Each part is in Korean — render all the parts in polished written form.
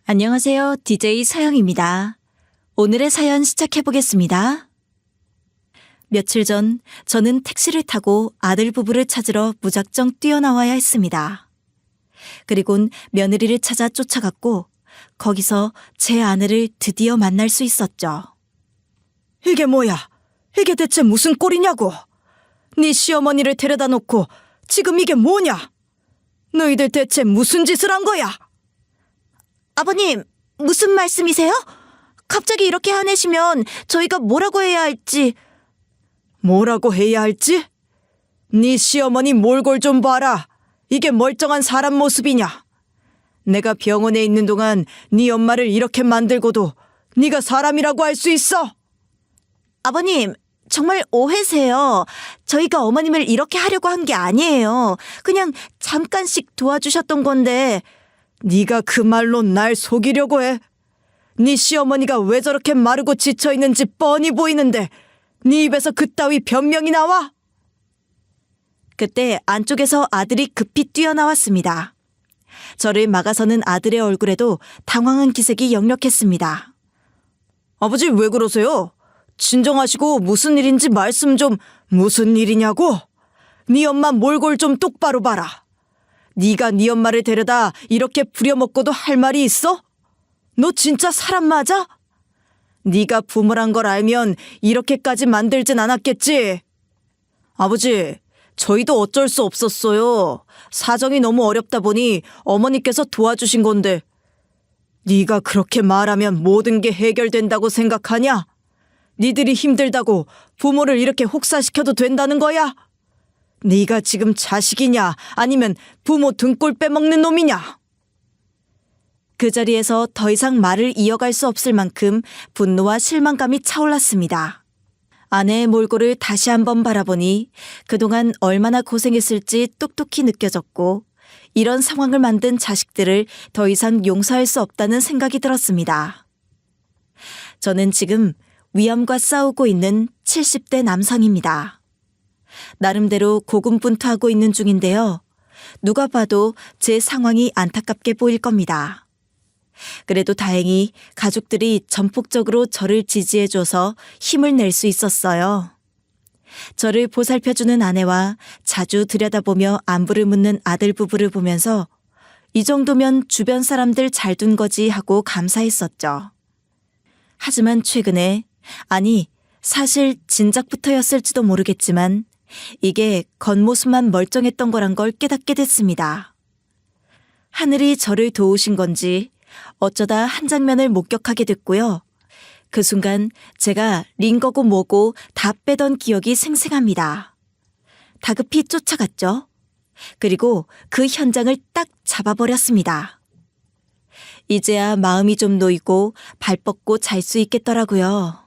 안녕하세요. DJ 서영입니다. 오늘의 사연 시작해보겠습니다. 며칠 전 저는 택시를 타고 아들 부부를 찾으러 무작정 뛰어나와야 했습니다. 그리곤 며느리를 찾아 쫓아갔고 거기서 제 아내를 드디어 만날 수 있었죠. 이게 뭐야? 이게 대체 무슨 꼴이냐고? 네 시어머니를 데려다 놓고 지금 이게 뭐냐? 너희들 대체 무슨 짓을 한 거야? 아버님, 무슨 말씀이세요? 갑자기 이렇게 화내시면 저희가 뭐라고 해야 할지. 뭐라고 해야 할지? 네 시어머니 몰골 좀 봐라. 이게 멀쩡한 사람 모습이냐? 내가 병원에 있는 동안 네 엄마를 이렇게 만들고도 네가 사람이라고 할 수 있어? 아버님, 정말 오해세요. 저희가 어머님을 이렇게 하려고 한 게 아니에요. 그냥 잠깐씩 도와주셨던 건데. 네가 그 말로 날 속이려고 해? 네 시어머니가 왜 저렇게 마르고 지쳐있는지 뻔히 보이는데 네 입에서 그따위 변명이 나와? 그때 안쪽에서 아들이 급히 뛰어나왔습니다. 저를 막아서는 아들의 얼굴에도 당황한 기색이 역력했습니다. 아버지 왜 그러세요? 진정하시고 무슨 일인지 말씀 좀. 무슨 일이냐고? 네 엄마 몰골 좀 똑바로 봐라. 네가 네 엄마를 데려다 이렇게 부려먹고도 할 말이 있어? 너 진짜 사람 맞아? 네가 부모란 걸 알면 이렇게까지 만들진 않았겠지? 아버지, 저희도 어쩔 수 없었어요. 사정이 너무 어렵다 보니 어머니께서 도와주신 건데 네가 그렇게 말하면 모든 게 해결된다고 생각하냐? 니들이 힘들다고 부모를 이렇게 혹사시켜도 된다는 거야? 네가 지금 자식이냐 아니면 부모 등골 빼먹는 놈이냐? 그 자리에서 더 이상 말을 이어갈 수 없을 만큼 분노와 실망감이 차올랐습니다. 아내의 몰골을 다시 한번 바라보니 그동안 얼마나 고생했을지 똑똑히 느껴졌고 이런 상황을 만든 자식들을 더 이상 용서할 수 없다는 생각이 들었습니다. 저는 지금 위암과 싸우고 있는 70대 남성입니다. 나름대로 고군분투하고 있는 중인데요. 누가 봐도 제 상황이 안타깝게 보일 겁니다. 그래도 다행히 가족들이 전폭적으로 저를 지지해줘서 힘을 낼 수 있었어요. 저를 보살펴주는 아내와 자주 들여다보며 안부를 묻는 아들 부부를 보면서 이 정도면 주변 사람들 잘 둔 거지 하고 감사했었죠. 하지만 최근에, 아니 사실 진작부터였을지도 모르겠지만 이게 겉모습만 멀쩡했던 거란 걸 깨닫게 됐습니다. 하늘이 저를 도우신 건지 어쩌다 한 장면을 목격하게 됐고요. 그 순간 제가 링거고 뭐고 다 빼던 기억이 생생합니다. 다급히 쫓아갔죠. 그리고 그 현장을 딱 잡아버렸습니다. 이제야 마음이 좀 놓이고 발 뻗고 잘 수 있겠더라고요.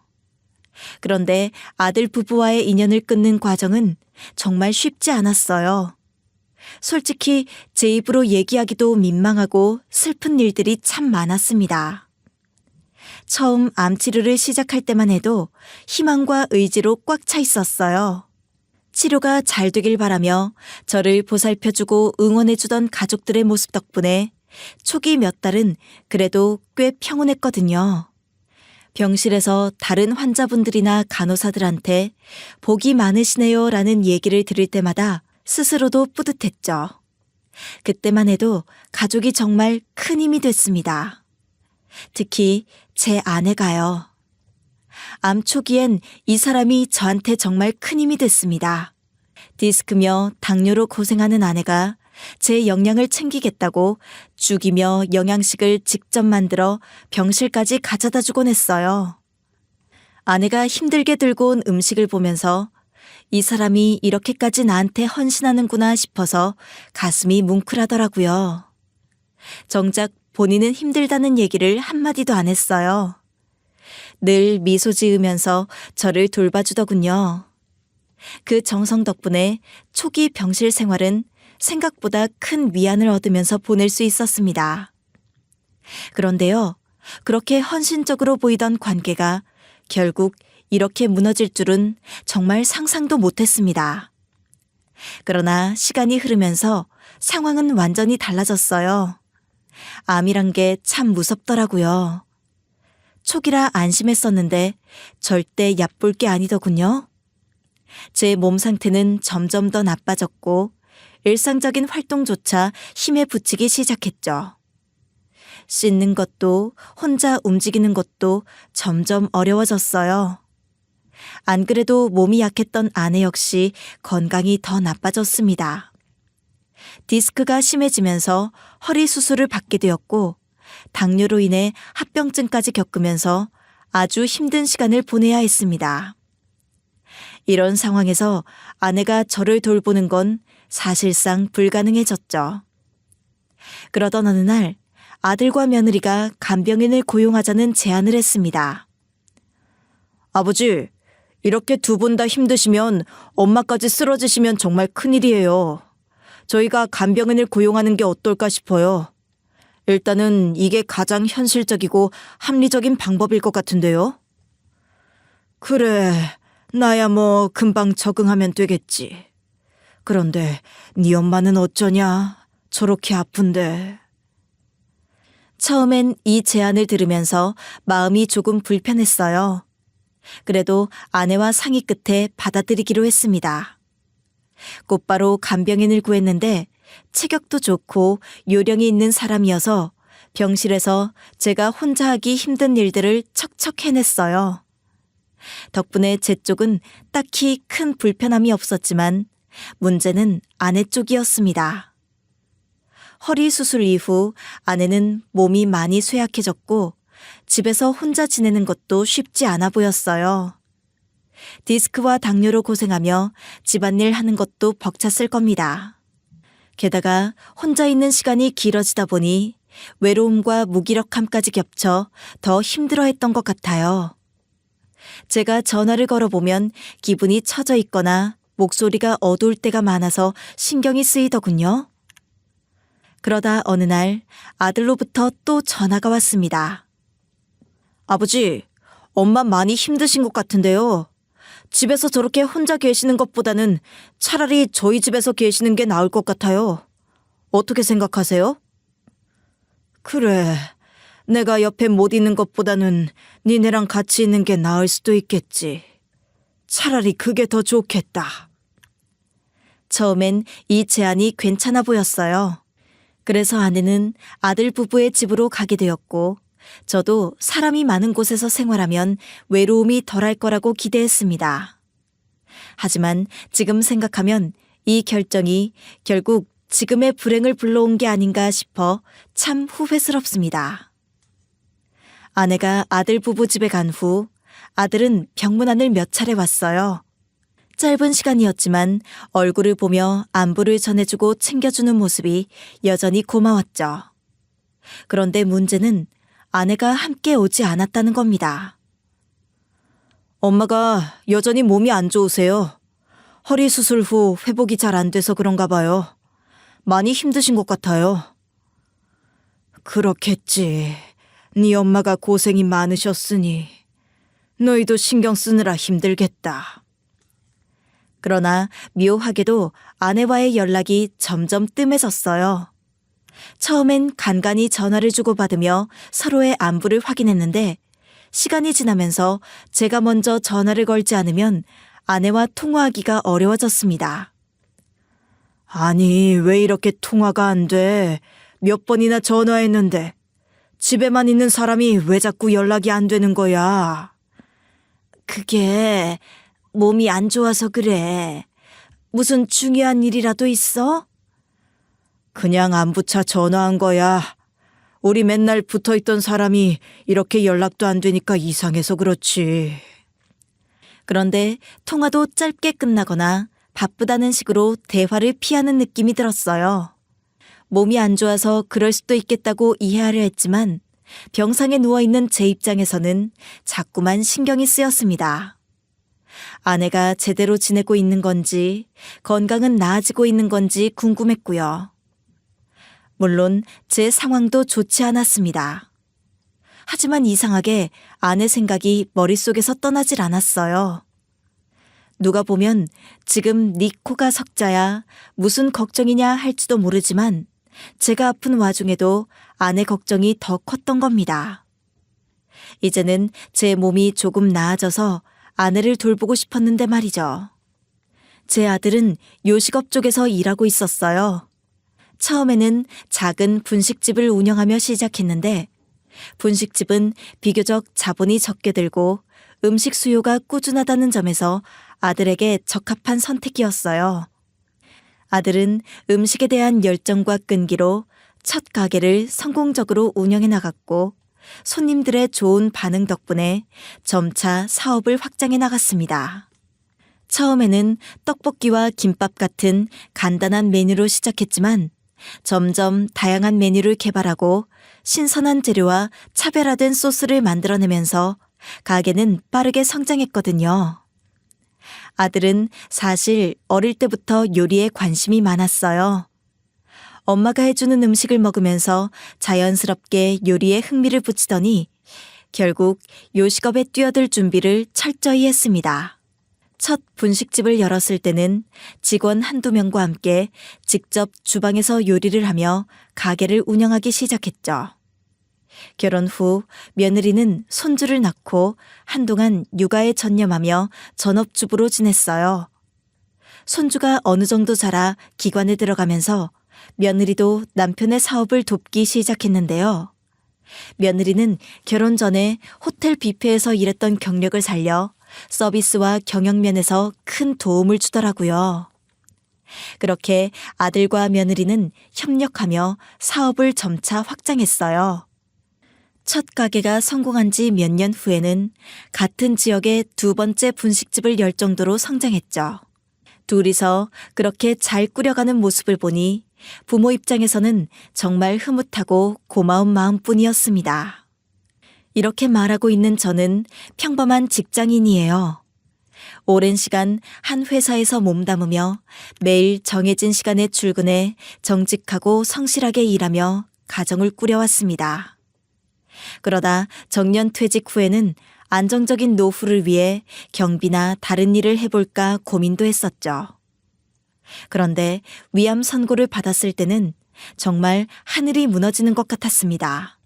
그런데 아들 부부와의 인연을 끊는 과정은 정말 쉽지 않았어요. 솔직히 제 입으로 얘기하기도 민망하고 슬픈 일들이 참 많았습니다. 처음 암 치료를 시작할 때만 해도 희망과 의지로 꽉 차 있었어요. 치료가 잘 되길 바라며 저를 보살펴주고 응원해주던 가족들의 모습 덕분에 초기 몇 달은 그래도 꽤 평온했거든요. 병실에서 다른 환자분들이나 간호사들한테 복이 많으시네요 라는 얘기를 들을 때마다 스스로도 뿌듯했죠. 그때만 해도 가족이 정말 큰 힘이 됐습니다. 특히 제 아내가요. 암 초기엔 이 사람이 저한테 정말 큰 힘이 됐습니다. 디스크며 당뇨로 고생하는 아내가 제 영양을 챙기겠다고 죽이며 영양식을 직접 만들어 병실까지 가져다 주곤 했어요. 아내가 힘들게 들고 온 음식을 보면서 이 사람이 이렇게까지 나한테 헌신하는구나 싶어서 가슴이 뭉클하더라고요. 정작 본인은 힘들다는 얘기를 한마디도 안 했어요. 늘 미소 지으면서 저를 돌봐주더군요. 그 정성 덕분에 초기 병실 생활은 생각보다 큰 위안을 얻으면서 보낼 수 있었습니다. 그런데요, 그렇게 헌신적으로 보이던 관계가 결국 이렇게 무너질 줄은 정말 상상도 못했습니다. 그러나 시간이 흐르면서 상황은 완전히 달라졌어요. 암이란 게 참 무섭더라고요. 초기라 안심했었는데 절대 얕볼 게 아니더군요. 제 몸 상태는 점점 더 나빠졌고 일상적인 활동조차 힘에 부치기 시작했죠. 씻는 것도 혼자 움직이는 것도 점점 어려워졌어요. 안 그래도 몸이 약했던 아내 역시 건강이 더 나빠졌습니다. 디스크가 심해지면서 허리 수술을 받게 되었고 당뇨로 인해 합병증까지 겪으면서 아주 힘든 시간을 보내야 했습니다. 이런 상황에서 아내가 저를 돌보는 건 사실상 불가능해졌죠. 그러던 어느 날 아들과 며느리가 간병인을 고용하자는 제안을 했습니다. 아버지, 이렇게 두 분 다 힘드시면 엄마까지 쓰러지시면 정말 큰일이에요. 저희가 간병인을 고용하는 게 어떨까 싶어요. 일단은 이게 가장 현실적이고 합리적인 방법일 것 같은데요. 그래, 나야 뭐 금방 적응하면 되겠지. 그런데 네 엄마는 어쩌냐? 저렇게 아픈데. 처음엔 이 제안을 들으면서 마음이 조금 불편했어요. 그래도 아내와 상의 끝에 받아들이기로 했습니다. 곧바로 간병인을 구했는데 체격도 좋고 요령이 있는 사람이어서 병실에서 제가 혼자 하기 힘든 일들을 척척 해냈어요. 덕분에 제 쪽은 딱히 큰 불편함이 없었지만 문제는 아내 쪽이었습니다. 허리 수술 이후 아내는 몸이 많이 쇠약해졌고 집에서 혼자 지내는 것도 쉽지 않아 보였어요. 디스크와 당뇨로 고생하며 집안일 하는 것도 벅찼을 겁니다. 게다가 혼자 있는 시간이 길어지다 보니 외로움과 무기력함까지 겹쳐 더 힘들어했던 것 같아요. 제가 전화를 걸어보면 기분이 처져 있거나 목소리가 어두울 때가 많아서 신경이 쓰이더군요. 그러다 어느 날 아들로부터 또 전화가 왔습니다. 아버지, 엄마 많이 힘드신 것 같은데요. 집에서 저렇게 혼자 계시는 것보다는 차라리 저희 집에서 계시는 게 나을 것 같아요. 어떻게 생각하세요? 그래, 내가 옆에 못 있는 것보다는 니네랑 같이 있는 게 나을 수도 있겠지. 차라리 그게 더 좋겠다. 처음엔 이 제안이 괜찮아 보였어요. 그래서 아내는 아들 부부의 집으로 가게 되었고 저도 사람이 많은 곳에서 생활하면 외로움이 덜할 거라고 기대했습니다. 하지만 지금 생각하면 이 결정이 결국 지금의 불행을 불러온 게 아닌가 싶어 참 후회스럽습니다. 아내가 아들 부부 집에 간 후 아들은 병문안을 몇 차례 왔어요. 짧은 시간이었지만 얼굴을 보며 안부를 전해주고 챙겨주는 모습이 여전히 고마웠죠. 그런데 문제는 아내가 함께 오지 않았다는 겁니다. 엄마가 여전히 몸이 안 좋으세요. 허리 수술 후 회복이 잘 안 돼서 그런가 봐요. 많이 힘드신 것 같아요. 그렇겠지. 네 엄마가 고생이 많으셨으니 너희도 신경 쓰느라 힘들겠다. 그러나 묘하게도 아내와의 연락이 점점 뜸해졌어요. 처음엔 간간히 전화를 주고받으며 서로의 안부를 확인했는데 시간이 지나면서 제가 먼저 전화를 걸지 않으면 아내와 통화하기가 어려워졌습니다. 아니, 왜 이렇게 통화가 안 돼? 몇 번이나 전화했는데 집에만 있는 사람이 왜 자꾸 연락이 안 되는 거야? 그게 몸이 안 좋아서 그래. 무슨 중요한 일이라도 있어? 그냥 안부차 전화한 거야. 우리 맨날 붙어있던 사람이 이렇게 연락도 안 되니까 이상해서 그렇지. 그런데 통화도 짧게 끝나거나 바쁘다는 식으로 대화를 피하는 느낌이 들었어요. 몸이 안 좋아서 그럴 수도 있겠다고 이해하려 했지만 병상에 누워있는 제 입장에서는 자꾸만 신경이 쓰였습니다. 아내가 제대로 지내고 있는 건지 건강은 나아지고 있는 건지 궁금했고요. 물론 제 상황도 좋지 않았습니다. 하지만 이상하게 아내 생각이 머릿속에서 떠나질 않았어요. 누가 보면 지금 네 코가 석자야 무슨 걱정이냐 할지도 모르지만 제가 아픈 와중에도 아내 걱정이 더 컸던 겁니다. 이제는 제 몸이 조금 나아져서 아내를 돌보고 싶었는데 말이죠. 제 아들은 요식업 쪽에서 일하고 있었어요. 처음에는 작은 분식집을 운영하며 시작했는데 분식집은 비교적 자본이 적게 들고 음식 수요가 꾸준하다는 점에서 아들에게 적합한 선택이었어요. 아들은 음식에 대한 열정과 끈기로 첫 가게를 성공적으로 운영해 나갔고 손님들의 좋은 반응 덕분에 점차 사업을 확장해 나갔습니다. 처음에는 떡볶이와 김밥 같은 간단한 메뉴로 시작했지만 점점 다양한 메뉴를 개발하고 신선한 재료와 차별화된 소스를 만들어내면서 가게는 빠르게 성장했거든요. 아들은 사실 어릴 때부터 요리에 관심이 많았어요. 엄마가 해주는 음식을 먹으면서 자연스럽게 요리에 흥미를 붙이더니 결국 요식업에 뛰어들 준비를 철저히 했습니다. 첫 분식집을 열었을 때는 직원 한두 명과 함께 직접 주방에서 요리를 하며 가게를 운영하기 시작했죠. 결혼 후 며느리는 손주를 낳고 한동안 육아에 전념하며 전업주부로 지냈어요. 손주가 어느 정도 자라 기관에 들어가면서 며느리도 남편의 사업을 돕기 시작했는데요. 며느리는 결혼 전에 호텔 뷔페에서 일했던 경력을 살려 서비스와 경영면에서 큰 도움을 주더라고요. 그렇게 아들과 며느리는 협력하며 사업을 점차 확장했어요. 첫 가게가 성공한 지 몇 년 후에는 같은 지역에 두 번째 분식집을 열 정도로 성장했죠. 둘이서 그렇게 잘 꾸려가는 모습을 보니 부모 입장에서는 정말 흐뭇하고 고마운 마음뿐이었습니다. 이렇게 말하고 있는 저는 평범한 직장인이에요. 오랜 시간 한 회사에서 몸담으며 매일 정해진 시간에 출근해 정직하고 성실하게 일하며 가정을 꾸려왔습니다. 그러다 정년 퇴직 후에는 안정적인 노후를 위해 경비나 다른 일을 해볼까 고민도 했었죠. 그런데 위암 선고를 받았을 때는 정말 하늘이 무너지는 것 같았습니다.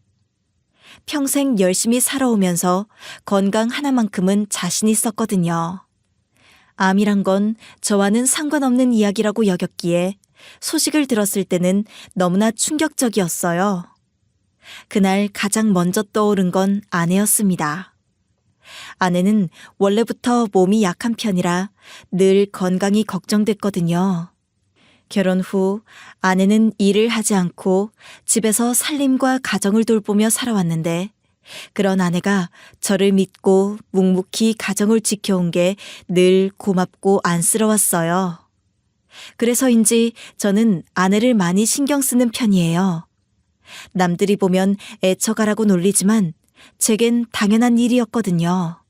평생 열심히 살아오면서 건강 하나만큼은 자신 있었거든요. 암이란 건 저와는 상관없는 이야기라고 여겼기에 소식을 들었을 때는 너무나 충격적이었어요. 그날 가장 먼저 떠오른 건 아내였습니다. 아내는 원래부터 몸이 약한 편이라 늘 건강이 걱정됐거든요. 결혼 후 아내는 일을 하지 않고 집에서 살림과 가정을 돌보며 살아왔는데 그런 아내가 저를 믿고 묵묵히 가정을 지켜온 게 늘 고맙고 안쓰러웠어요. 그래서인지 저는 아내를 많이 신경 쓰는 편이에요. 남들이 보면 애처가라고 놀리지만 제겐 당연한 일이었거든요.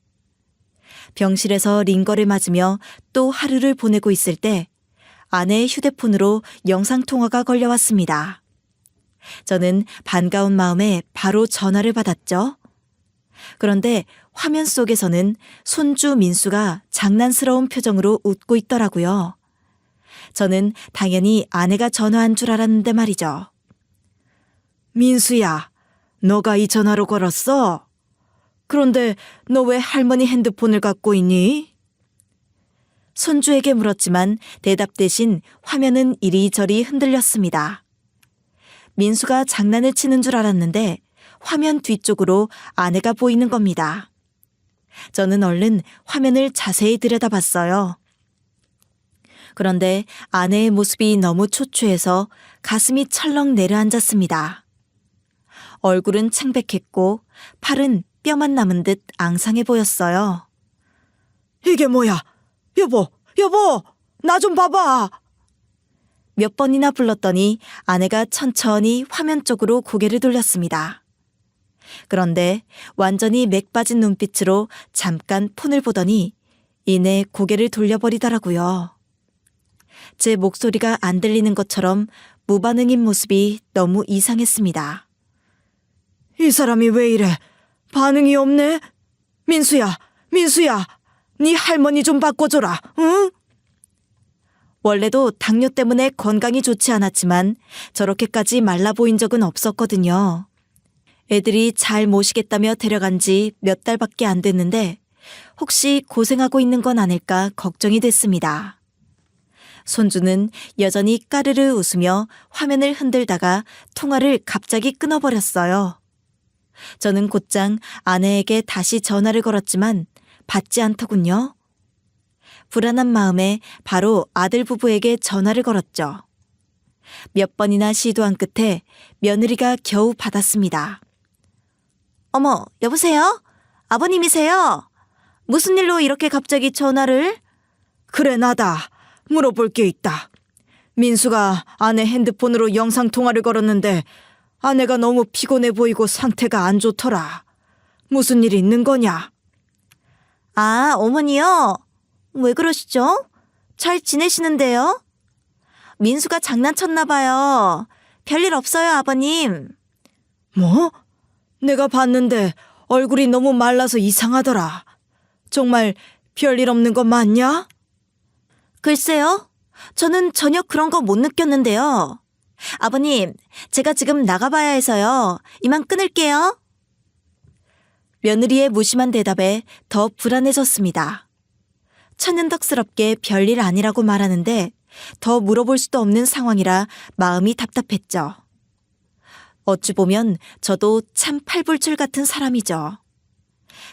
병실에서 링거를 맞으며 또 하루를 보내고 있을 때 아내의 휴대폰으로 영상통화가 걸려왔습니다. 저는 반가운 마음에 바로 전화를 받았죠. 그런데 화면 속에서는 손주 민수가 장난스러운 표정으로 웃고 있더라고요. 저는 당연히 아내가 전화한 줄 알았는데 말이죠. 민수야, 너가 이 전화로 걸었어? 그런데 너 왜 할머니 핸드폰을 갖고 있니? 손주에게 물었지만 대답 대신 화면은 이리저리 흔들렸습니다. 민수가 장난을 치는 줄 알았는데 화면 뒤쪽으로 아내가 보이는 겁니다. 저는 얼른 화면을 자세히 들여다봤어요. 그런데 아내의 모습이 너무 초췌해서 가슴이 철렁 내려앉았습니다. 얼굴은 창백했고 팔은 뼈만 남은 듯 앙상해 보였어요. 이게 뭐야? 여보, 나 좀 봐봐. 몇 번이나 불렀더니 아내가 천천히 화면 쪽으로 고개를 돌렸습니다. 그런데 완전히 맥 빠진 눈빛으로 잠깐 폰을 보더니 이내 고개를 돌려버리더라고요. 제 목소리가 안 들리는 것처럼 무반응인 모습이 너무 이상했습니다. 이 사람이 왜 이래? 반응이 없네? 민수야, 네 할머니 좀 바꿔줘라, 응? 원래도 당뇨 때문에 건강이 좋지 않았지만 저렇게까지 말라 보인 적은 없었거든요. 애들이 잘 모시겠다며 데려간 지 몇 달밖에 안 됐는데 혹시 고생하고 있는 건 아닐까 걱정이 됐습니다. 손주는 여전히 까르르 웃으며 화면을 흔들다가 통화를 갑자기 끊어버렸어요. 저는 곧장 아내에게 다시 전화를 걸었지만 받지 않더군요. 불안한 마음에 바로 아들 부부에게 전화를 걸었죠. 몇 번이나 시도한 끝에 며느리가 겨우 받았습니다. 어머, 여보세요? 아버님이세요? 무슨 일로 이렇게 갑자기 전화를? 그래, 나다. 물어볼 게 있다. 민수가 아내 핸드폰으로 영상통화를 걸었는데 아내가 너무 피곤해 보이고 상태가 안 좋더라. 무슨 일 있는 거냐? 아, 어머니요? 왜 그러시죠? 잘 지내시는데요? 민수가 장난쳤나 봐요. 별일 없어요, 아버님. 뭐? 내가 봤는데 얼굴이 너무 말라서 이상하더라. 정말 별일 없는 거 맞냐? 글쎄요. 저는 전혀 그런 거 못 느꼈는데요. 아버님, 제가 지금 나가봐야 해서요. 이만 끊을게요. 며느리의 무심한 대답에 더 불안해졌습니다. 천연덕스럽게 별일 아니라고 말하는데 더 물어볼 수도 없는 상황이라 마음이 답답했죠. 어찌 보면 저도 참 팔불출 같은 사람이죠.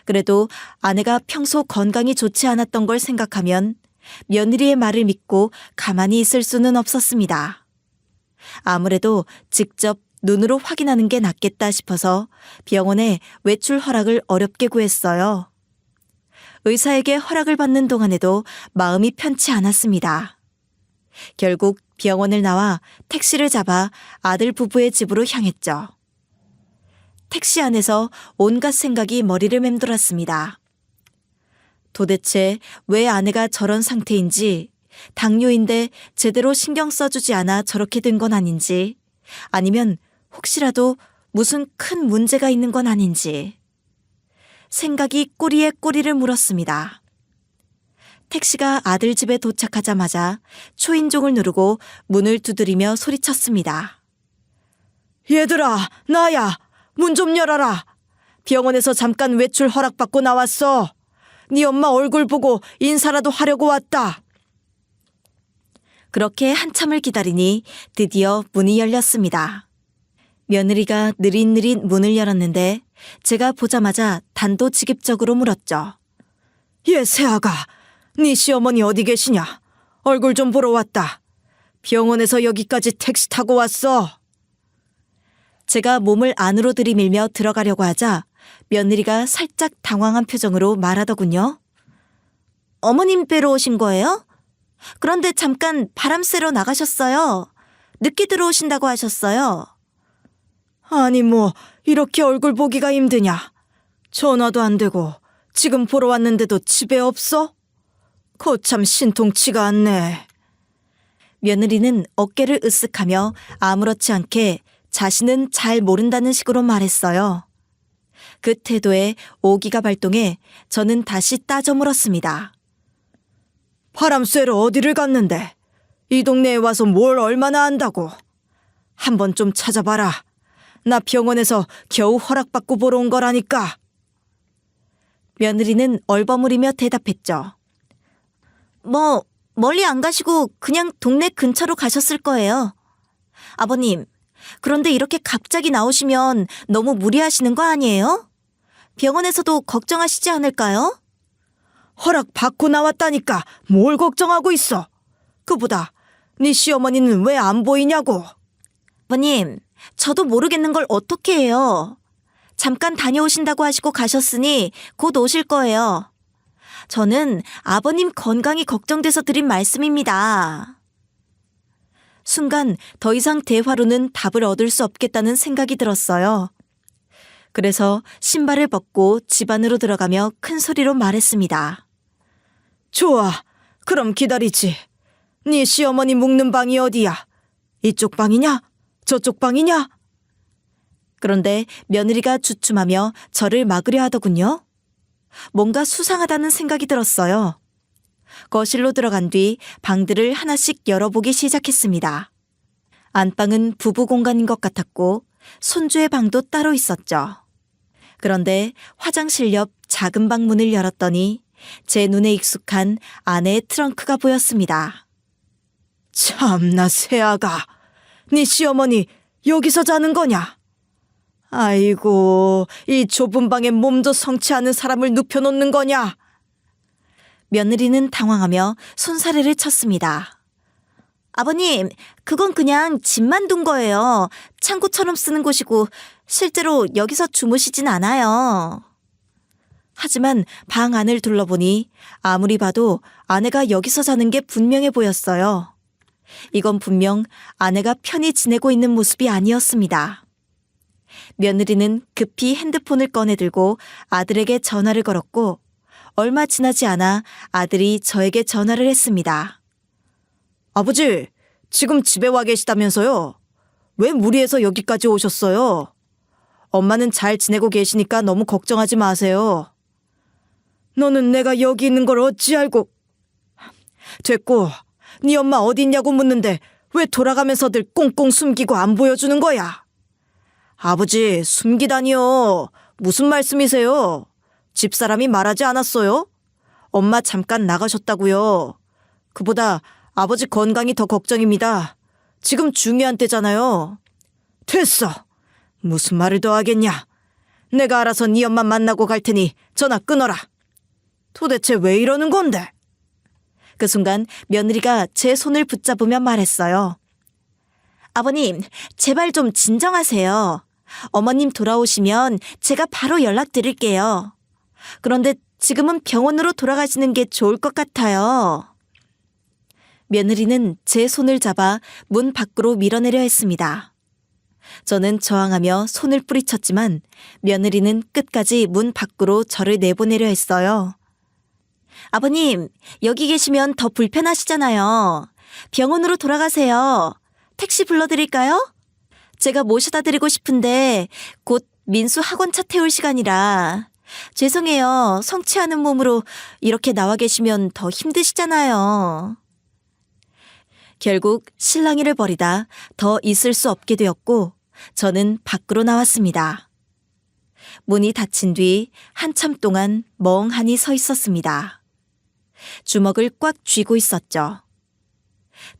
그래도 아내가 평소 건강이 좋지 않았던 걸 생각하면 며느리의 말을 믿고 가만히 있을 수는 없었습니다. 아무래도 직접 눈으로 확인하는 게 낫겠다 싶어서 병원에 외출 허락을 어렵게 구했어요. 의사에게 허락을 받는 동안에도 마음이 편치 않았습니다. 결국 병원을 나와 택시를 잡아 아들 부부의 집으로 향했죠. 택시 안에서 온갖 생각이 머리를 맴돌았습니다. 도대체 왜 아내가 저런 상태인지, 당뇨인데 제대로 신경 써주지 않아 저렇게 된 건 아닌지, 아니면 혹시라도 무슨 큰 문제가 있는 건 아닌지. 생각이 꼬리에 꼬리를 물었습니다. 택시가 아들 집에 도착하자마자 초인종을 누르고 문을 두드리며 소리쳤습니다. 얘들아, 나야. 문 좀 열어라. 병원에서 잠깐 외출 허락받고 나왔어. 네 엄마 얼굴 보고 인사라도 하려고 왔다. 그렇게 한참을 기다리니 드디어 문이 열렸습니다. 며느리가 느릿느릿 문을 열었는데 제가 보자마자 단도직입적으로 물었죠. 얘 새아가, 네 시어머니 어디 계시냐? 얼굴 좀 보러 왔다. 병원에서 여기까지 택시 타고 왔어. 제가 몸을 안으로 들이밀며 들어가려고 하자 며느리가 살짝 당황한 표정으로 말하더군요. 어머님 뵈러 오신 거예요? 그런데 잠깐 바람 쐬러 나가셨어요. 늦게 들어오신다고 하셨어요. 아니 뭐 이렇게 얼굴 보기가 힘드냐? 전화도 안 되고 지금 보러 왔는데도 집에 없어? 거참 신통치가 않네. 며느리는 어깨를 으쓱하며 아무렇지 않게 자신은 잘 모른다는 식으로 말했어요. 그 태도에 오기가 발동해 저는 다시 따져 물었습니다. 바람 쐬러 어디를 갔는데? 이 동네에 와서 뭘 얼마나 안다고? 한번 좀 찾아봐라. 나 병원에서 겨우 허락받고 보러 온 거라니까. 며느리는 얼버무리며 대답했죠. 뭐 멀리 안 가시고 그냥 동네 근처로 가셨을 거예요. 아버님, 그런데 이렇게 갑자기 나오시면 너무 무리하시는 거 아니에요? 병원에서도 걱정하시지 않을까요? 허락받고 나왔다니까 뭘 걱정하고 있어. 그보다 네 시어머니는 왜 안 보이냐고. 아버님, 저도 모르겠는 걸 어떻게 해요. 잠깐 다녀오신다고 하시고 가셨으니 곧 오실 거예요. 저는 아버님 건강이 걱정돼서 드린 말씀입니다. 순간 더 이상 대화로는 답을 얻을 수 없겠다는 생각이 들었어요. 그래서 신발을 벗고 집 안으로 들어가며 큰 소리로 말했습니다. 좋아, 그럼 기다리지. 네 시어머니 묵는 방이 어디야? 이쪽 방이냐? 저쪽 방이냐? 그런데 며느리가 주춤하며 저를 막으려 하더군요. 뭔가 수상하다는 생각이 들었어요. 거실로 들어간 뒤 방들을 하나씩 열어보기 시작했습니다. 안방은 부부 공간인 것 같았고 손주의 방도 따로 있었죠. 그런데 화장실 옆 작은 방 문을 열었더니 제 눈에 익숙한 아내의 트렁크가 보였습니다. 참나 새아가, 네 시어머니 여기서 자는 거냐? 아이고, 이 좁은 방에 몸도 성치 않은 사람을 눕혀놓는 거냐? 며느리는 당황하며 손사래를 쳤습니다. 아버님, 그건 그냥 집만 둔 거예요. 창고처럼 쓰는 곳이고 실제로 여기서 주무시진 않아요. 하지만 방 안을 둘러보니 아무리 봐도 아내가 여기서 자는 게 분명해 보였어요. 이건 분명 아내가 편히 지내고 있는 모습이 아니었습니다. 며느리는 급히 핸드폰을 꺼내들고 아들에게 전화를 걸었고 얼마 지나지 않아 아들이 저에게 전화를 했습니다. 아버지, 지금 집에 와 계시다면서요? 왜 무리해서 여기까지 오셨어요? 엄마는 잘 지내고 계시니까 너무 걱정하지 마세요. 너는 내가 여기 있는 걸 어찌 알고. 됐고, 네 엄마 어디 있냐고 묻는데 왜 돌아가면서들 꽁꽁 숨기고 안 보여주는 거야? 아버지, 숨기다니요. 무슨 말씀이세요? 집사람이 말하지 않았어요? 엄마 잠깐 나가셨다고요. 그보다 아버지 건강이 더 걱정입니다. 지금 중요한 때잖아요. 됐어. 무슨 말을 더 하겠냐. 내가 알아서 네 엄마 만나고 갈 테니 전화 끊어라. 도대체 왜 이러는 건데? 그 순간 며느리가 제 손을 붙잡으며 말했어요. 아버님, 제발 좀 진정하세요. 어머님 돌아오시면 제가 바로 연락드릴게요. 그런데 지금은 병원으로 돌아가시는 게 좋을 것 같아요. 며느리는 제 손을 잡아 문 밖으로 밀어내려 했습니다. 저는 저항하며 손을 뿌리쳤지만 며느리는 끝까지 문 밖으로 저를 내보내려 했어요. 아버님, 여기 계시면 더 불편하시잖아요. 병원으로 돌아가세요. 택시 불러드릴까요? 제가 모셔다 드리고 싶은데 곧 민수 학원차 태울 시간이라. 죄송해요. 성취하는 몸으로 이렇게 나와 계시면 더 힘드시잖아요. 결국 실랑이를 벌이다 더 있을 수 없게 되었고 저는 밖으로 나왔습니다. 문이 닫힌 뒤 한참 동안 멍하니 서 있었습니다. 주먹을 꽉 쥐고 있었죠.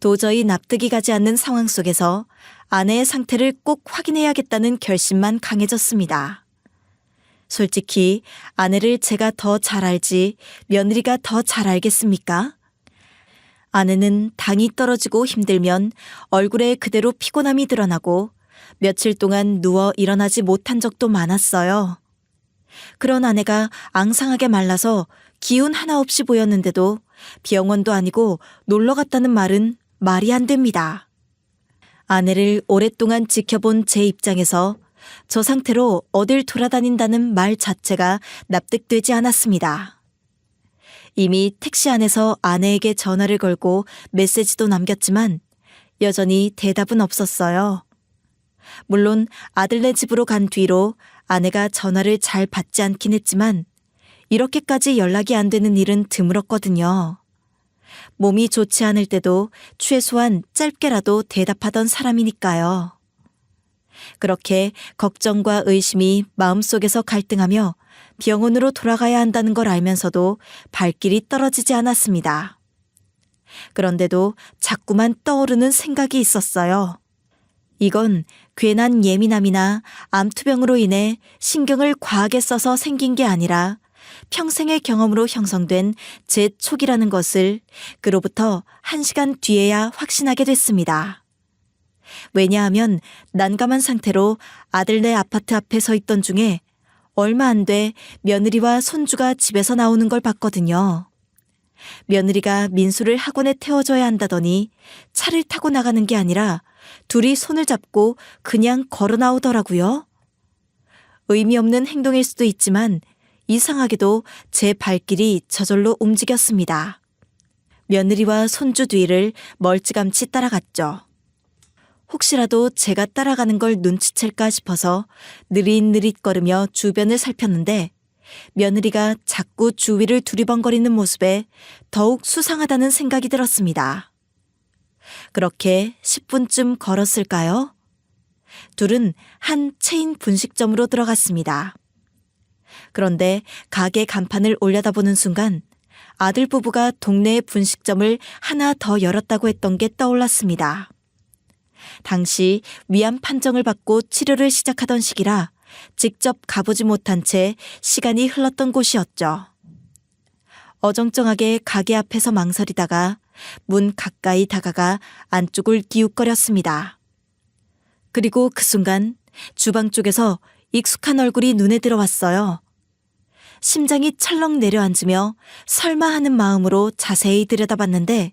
도저히 납득이 가지 않는 상황 속에서 아내의 상태를 꼭 확인해야겠다는 결심만 강해졌습니다. 솔직히 아내를 제가 더 잘 알지 며느리가 더 잘 알겠습니까? 아내는 당이 떨어지고 힘들면 얼굴에 그대로 피곤함이 드러나고 며칠 동안 누워 일어나지 못한 적도 많았어요. 그런 아내가 앙상하게 말라서 기운 하나 없이 보였는데도 병원도 아니고 놀러 갔다는 말은 말이 안 됩니다. 아내를 오랫동안 지켜본 제 입장에서 저 상태로 어딜 돌아다닌다는 말 자체가 납득되지 않았습니다. 이미 택시 안에서 아내에게 전화를 걸고 메시지도 남겼지만 여전히 대답은 없었어요. 물론 아들네 집으로 간 뒤로 아내가 전화를 잘 받지 않긴 했지만 이렇게까지 연락이 안 되는 일은 드물었거든요. 몸이 좋지 않을 때도 최소한 짧게라도 대답하던 사람이니까요. 그렇게 걱정과 의심이 마음속에서 갈등하며 병원으로 돌아가야 한다는 걸 알면서도 발길이 떨어지지 않았습니다. 그런데도 자꾸만 떠오르는 생각이 있었어요. 이건 괜한 예민함이나 암투병으로 인해 신경을 과하게 써서 생긴 게 아니라 평생의 경험으로 형성된 제 촉이라는 것을 그로부터 1시간 뒤에야 확신하게 됐습니다. 왜냐하면 난감한 상태로 아들네 아파트 앞에 서 있던 중에 얼마 안 돼 며느리와 손주가 집에서 나오는 걸 봤거든요. 며느리가 민수를 학원에 태워줘야 한다더니 차를 타고 나가는 게 아니라 둘이 손을 잡고 그냥 걸어 나오더라고요. 의미 없는 행동일 수도 있지만 이상하게도 제 발길이 저절로 움직였습니다. 며느리와 손주 뒤를 멀찌감치 따라갔죠. 혹시라도 제가 따라가는 걸 눈치챌까 싶어서 느릿느릿 걸으며 주변을 살폈는데 며느리가 자꾸 주위를 두리번거리는 모습에 더욱 수상하다는 생각이 들었습니다. 그렇게 10분쯤 걸었을까요? 둘은 한 체인 분식점으로 들어갔습니다. 그런데 가게 간판을 올려다보는 순간 아들 부부가 동네의 분식점을 하나 더 열었다고 했던 게 떠올랐습니다. 당시 위암 판정을 받고 치료를 시작하던 시기라 직접 가보지 못한 채 시간이 흘렀던 곳이었죠. 어정쩡하게 가게 앞에서 망설이다가 문 가까이 다가가 안쪽을 기웃거렸습니다. 그리고 그 순간 주방 쪽에서 익숙한 얼굴이 눈에 들어왔어요. 심장이 철렁 내려앉으며 설마 하는 마음으로 자세히 들여다봤는데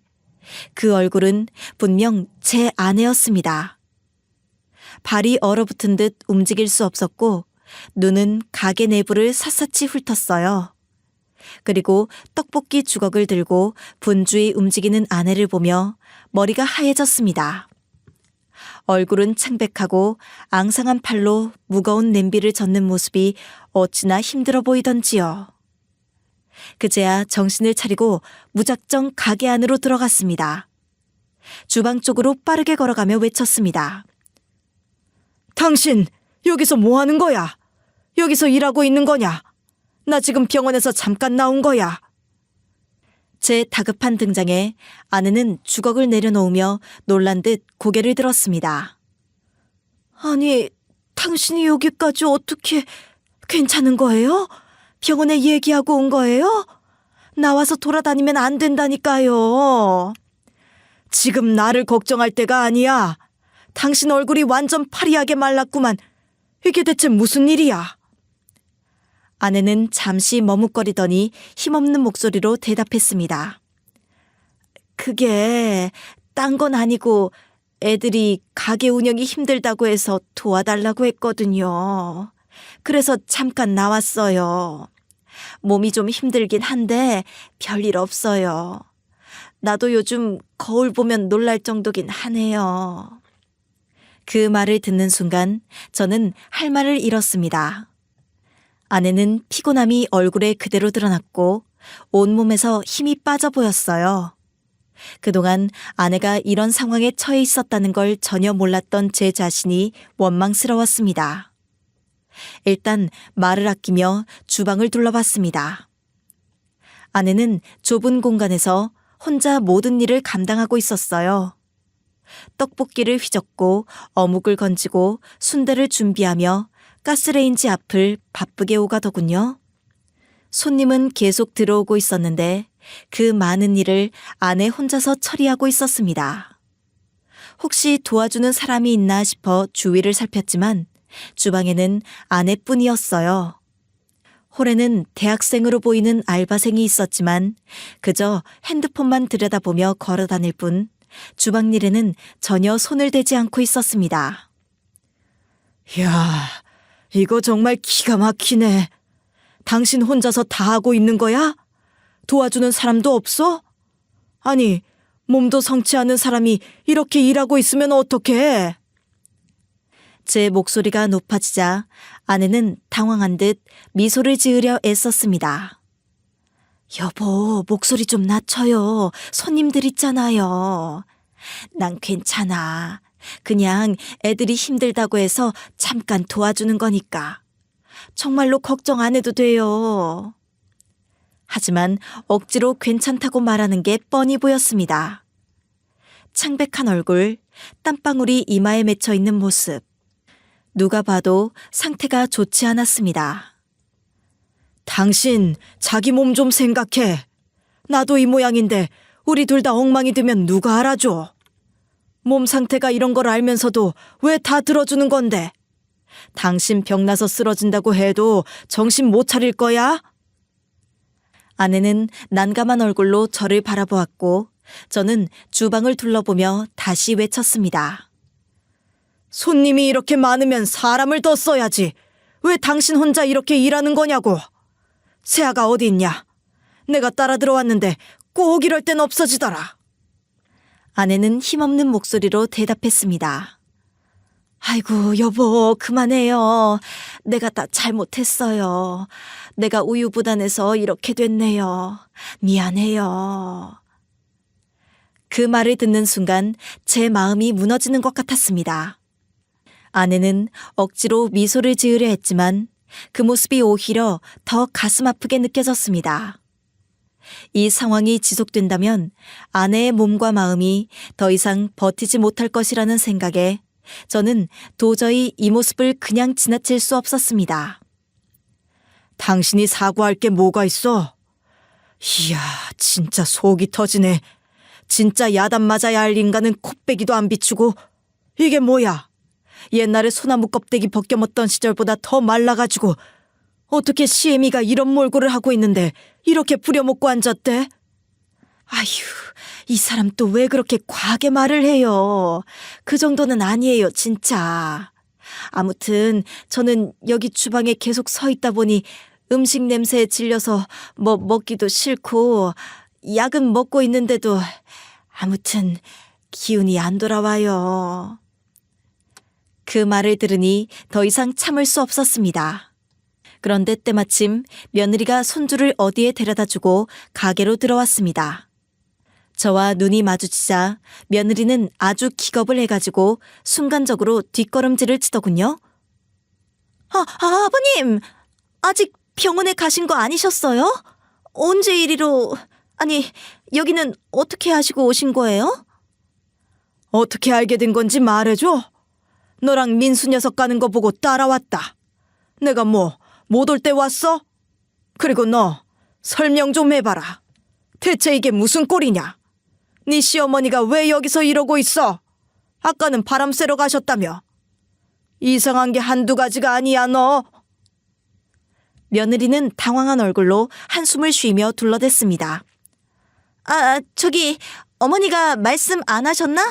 그 얼굴은 분명 제 아내였습니다. 발이 얼어붙은 듯 움직일 수 없었고 눈은 가게 내부를 샅샅이 훑었어요. 그리고 떡볶이 주걱을 들고 분주히 움직이는 아내를 보며 머리가 하얘졌습니다. 얼굴은 창백하고 앙상한 팔로 무거운 냄비를 젓는 모습이 어찌나 힘들어 보이던지요. 그제야 정신을 차리고 무작정 가게 안으로 들어갔습니다. 주방 쪽으로 빠르게 걸어가며 외쳤습니다. 당신 여기서 뭐 하는 거야? 여기서 일하고 있는 거냐? 나 지금 병원에서 잠깐 나온 거야. 제 다급한 등장에 아내는 주걱을 내려놓으며 놀란 듯 고개를 들었습니다. 아니, 당신이 여기까지 어떻게 괜찮은 거예요? 병원에 얘기하고 온 거예요? 나와서 돌아다니면 안 된다니까요. 지금 나를 걱정할 때가 아니야. 당신 얼굴이 완전 파리하게 말랐구만. 이게 대체 무슨 일이야? 아내는 잠시 머뭇거리더니 힘없는 목소리로 대답했습니다. 그게 딴 건 아니고 애들이 가게 운영이 힘들다고 해서 도와달라고 했거든요. 그래서 잠깐 나왔어요. 몸이 좀 힘들긴 한데 별일 없어요. 나도 요즘 거울 보면 놀랄 정도긴 하네요. 그 말을 듣는 순간 저는 할 말을 잃었습니다. 아내는 피곤함이 얼굴에 그대로 드러났고 온몸에서 힘이 빠져 보였어요. 그동안 아내가 이런 상황에 처해 있었다는 걸 전혀 몰랐던 제 자신이 원망스러웠습니다. 일단 말을 아끼며 주방을 둘러봤습니다. 아내는 좁은 공간에서 혼자 모든 일을 감당하고 있었어요. 떡볶이를 휘젓고 어묵을 건지고 순대를 준비하며 가스레인지 앞을 바쁘게 오가더군요. 손님은 계속 들어오고 있었는데 그 많은 일을 아내 혼자서 처리하고 있었습니다. 혹시 도와주는 사람이 있나 싶어 주위를 살폈지만 주방에는 아내뿐이었어요. 홀에는 대학생으로 보이는 알바생이 있었지만 그저 핸드폰만 들여다보며 걸어다닐 뿐 주방 일에는 전혀 손을 대지 않고 있었습니다. 이야, 이거 정말 기가 막히네. 당신 혼자서 다 하고 있는 거야? 도와주는 사람도 없어? 아니, 몸도 성치 않은 사람이 이렇게 일하고 있으면 어떡해? 제 목소리가 높아지자 아내는 당황한 듯 미소를 지으려 애썼습니다. 여보, 목소리 좀 낮춰요. 손님들 있잖아요. 난 괜찮아. 그냥 애들이 힘들다고 해서 잠깐 도와주는 거니까. 정말로 걱정 안 해도 돼요. 하지만 억지로 괜찮다고 말하는 게 뻔히 보였습니다. 창백한 얼굴, 땀방울이 이마에 맺혀 있는 모습. 누가 봐도 상태가 좋지 않았습니다. 당신 자기 몸 좀 생각해. 나도 이 모양인데 우리 둘 다 엉망이 되면 누가 알아줘. 몸 상태가 이런 걸 알면서도 왜 다 들어주는 건데. 당신 병나서 쓰러진다고 해도 정신 못 차릴 거야? 아내는 난감한 얼굴로 저를 바라보았고 저는 주방을 둘러보며 다시 외쳤습니다. 손님이 이렇게 많으면 사람을 더 써야지. 왜 당신 혼자 이렇게 일하는 거냐고. 세아가 어디 있냐? 내가 따라 들어왔는데 꼭 이럴 땐 없어지더라. 아내는 힘없는 목소리로 대답했습니다. 아이고, 여보, 그만해요. 내가 다 잘못했어요. 내가 우유부단해서 이렇게 됐네요. 미안해요. 그 말을 듣는 순간 제 마음이 무너지는 것 같았습니다. 아내는 억지로 미소를 지으려 했지만 그 모습이 오히려 더 가슴 아프게 느껴졌습니다. 이 상황이 지속된다면 아내의 몸과 마음이 더 이상 버티지 못할 것이라는 생각에 저는 도저히 이 모습을 그냥 지나칠 수 없었습니다. 당신이 사과할 게 뭐가 있어? 이야, 진짜 속이 터지네. 진짜 야단 맞아야 할 인간은 코빼기도 안 비추고. 이게 뭐야? 옛날에 소나무 껍데기 벗겨 먹던 시절보다 더 말라가지고 어떻게 시애미가 이런 몰골을 하고 있는데 이렇게 부려먹고 앉았대? 아휴, 이 사람 또 왜 그렇게 과하게 말을 해요. 그 정도는 아니에요, 진짜. 아무튼 저는 여기 주방에 계속 서 있다 보니 음식 냄새에 질려서 뭐 먹기도 싫고 약은 먹고 있는데도 아무튼 기운이 안 돌아와요. 그 말을 들으니 더 이상 참을 수 없었습니다. 그런데 때마침 며느리가 손주를 어디에 데려다주고 가게로 들어왔습니다. 저와 눈이 마주치자 며느리는 아주 기겁을 해가지고 순간적으로 뒷걸음질을 치더군요. 아버님! 아직 병원에 가신 거 아니셨어요? 언제 이리로... 아니, 여기는 어떻게 하시고 오신 거예요? 어떻게 알게 된 건지 말해줘. 너랑 민수 녀석 가는 거 보고 따라왔다. 내가 뭐 못 올 때 왔어? 그리고 너 설명 좀 해봐라. 대체 이게 무슨 꼴이냐? 네 시어머니가 왜 여기서 이러고 있어? 아까는 바람 쐬러 가셨다며. 이상한 게 한두 가지가 아니야 너. 며느리는 당황한 얼굴로 한숨을 쉬며 둘러댔습니다. 저기 어머니가 말씀 안 하셨나?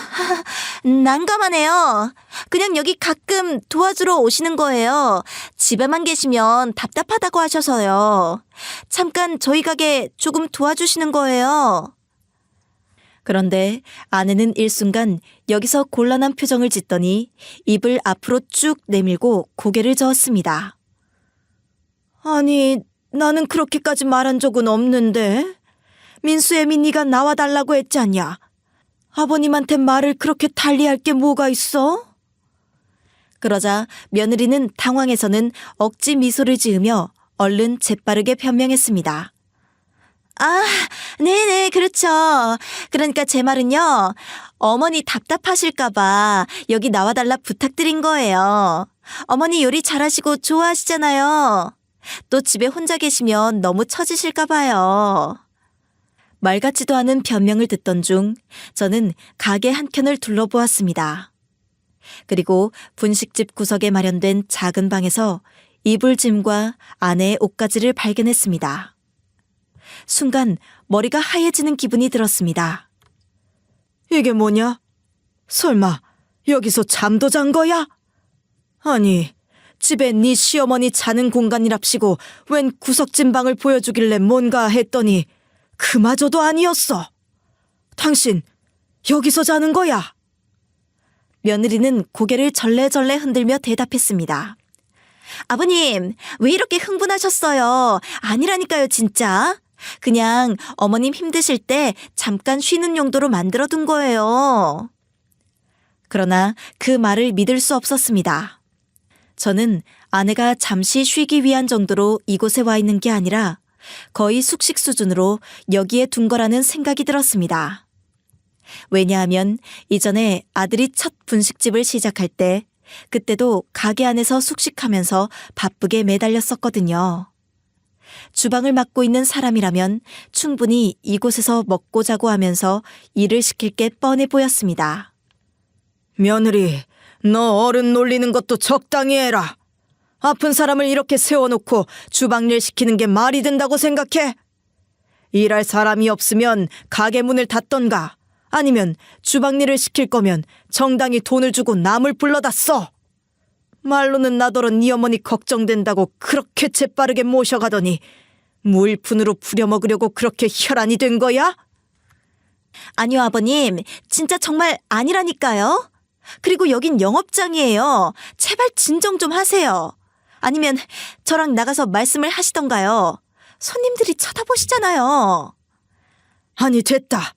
난감하네요. 그냥 여기 가끔 도와주러 오시는 거예요. 집에만 계시면 답답하다고 하셔서요. 잠깐 저희 가게 조금 도와주시는 거예요. 그런데 아내는 일순간 여기서 곤란한 표정을 짓더니 입을 앞으로 쭉 내밀고 고개를 저었습니다. 아니, 나는 그렇게까지 말한 적은 없는데. 민수애미 네가 나와달라고 했지 않냐? 아버님한테 말을 그렇게 달리할 게 뭐가 있어? 그러자 며느리는 당황해서는 억지 미소를 지으며 얼른 재빠르게 변명했습니다. 네네, 그렇죠. 그러니까 제 말은요, 어머니 답답하실까봐 여기 나와달라 부탁드린 거예요. 어머니 요리 잘하시고 좋아하시잖아요. 또 집에 혼자 계시면 너무 처지실까봐요. 말 같지도 않은 변명을 듣던 중 저는 가게 한켠을 둘러보았습니다. 그리고 분식집 구석에 마련된 작은 방에서 이불짐과 아내의 옷가지를 발견했습니다. 순간 머리가 하얘지는 기분이 들었습니다. 이게 뭐냐? 설마 여기서 잠도 잔 거야? 아니, 집에 네 시어머니 자는 공간이랍시고 웬 구석진 방을 보여주길래 뭔가 했더니 그마저도 아니었어. 당신 여기서 자는 거야? 며느리는 고개를 절레절레 흔들며 대답했습니다. 아버님, 왜 이렇게 흥분하셨어요? 아니라니까요, 진짜. 그냥 어머님 힘드실 때 잠깐 쉬는 용도로 만들어둔 거예요. 그러나 그 말을 믿을 수 없었습니다. 저는 아내가 잠시 쉬기 위한 정도로 이곳에 와 있는 게 아니라 거의 숙식 수준으로 여기에 둔 거라는 생각이 들었습니다. 왜냐하면 이전에 아들이 첫 분식집을 시작할 때 그때도 가게 안에서 숙식하면서 바쁘게 매달렸었거든요. 주방을 맡고 있는 사람이라면 충분히 이곳에서 먹고 자고 하면서 일을 시킬 게 뻔해 보였습니다. 며느리, 너 어른 놀리는 것도 적당히 해라. 아픈 사람을 이렇게 세워놓고 주방일 시키는 게 말이 된다고 생각해? 일할 사람이 없으면 가게 문을 닫던가 아니면 주방일을 시킬 거면 정당히 돈을 주고 남을 불러다 써. 말로는 나더러 네 어머니 걱정된다고 그렇게 재빠르게 모셔가더니 무일푼으로 부려먹으려고 그렇게 혈안이 된 거야? 아니요, 아버님. 진짜 정말 아니라니까요. 그리고 여긴 영업장이에요. 제발 진정 좀 하세요. 아니면 저랑 나가서 말씀을 하시던가요. 손님들이 쳐다보시잖아요. 아니, 됐다.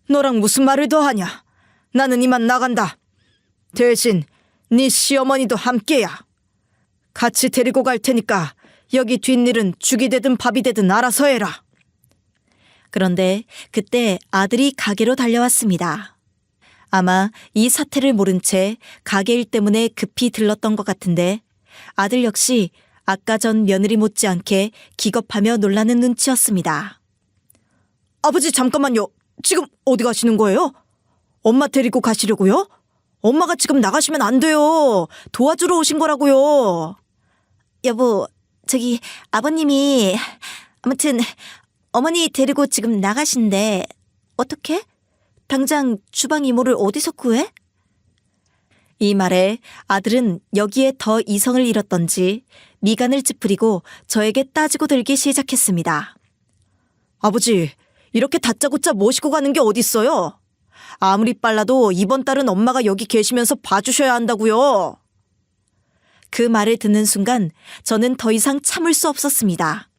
너랑 무슨 말을 더 하냐. 나는 이만 나간다. 대신 네 시어머니도 함께야. 같이 데리고 갈 테니까 여기 뒷일은 죽이 되든 밥이 되든 알아서 해라. 그런데 그때 아들이 가게로 달려왔습니다. 아마 이 사태를 모른 채 가게 일 때문에 급히 들렀던 것 같은데 아들 역시 아까 전 며느리 못지않게 기겁하며 놀라는 눈치였습니다. 아버지, 잠깐만요. 지금 어디 가시는 거예요? 엄마 데리고 가시려고요? 엄마가 지금 나가시면 안 돼요. 도와주러 오신 거라고요. 여보, 저기 아버님이 아무튼 어머니 데리고 지금 나가신대. 어떻게? 당장 주방 이모를 어디서 구해? 이 말에 아들은 여기에 더 이성을 잃었던지 미간을 찌푸리고 저에게 따지고 들기 시작했습니다. 아버지, 이렇게 다짜고짜 모시고 가는 게 어딨어요? 아무리 빨라도 이번 달은 엄마가 여기 계시면서 봐주셔야 한다고요. 그 말을 듣는 순간 저는 더 이상 참을 수 없었습니다.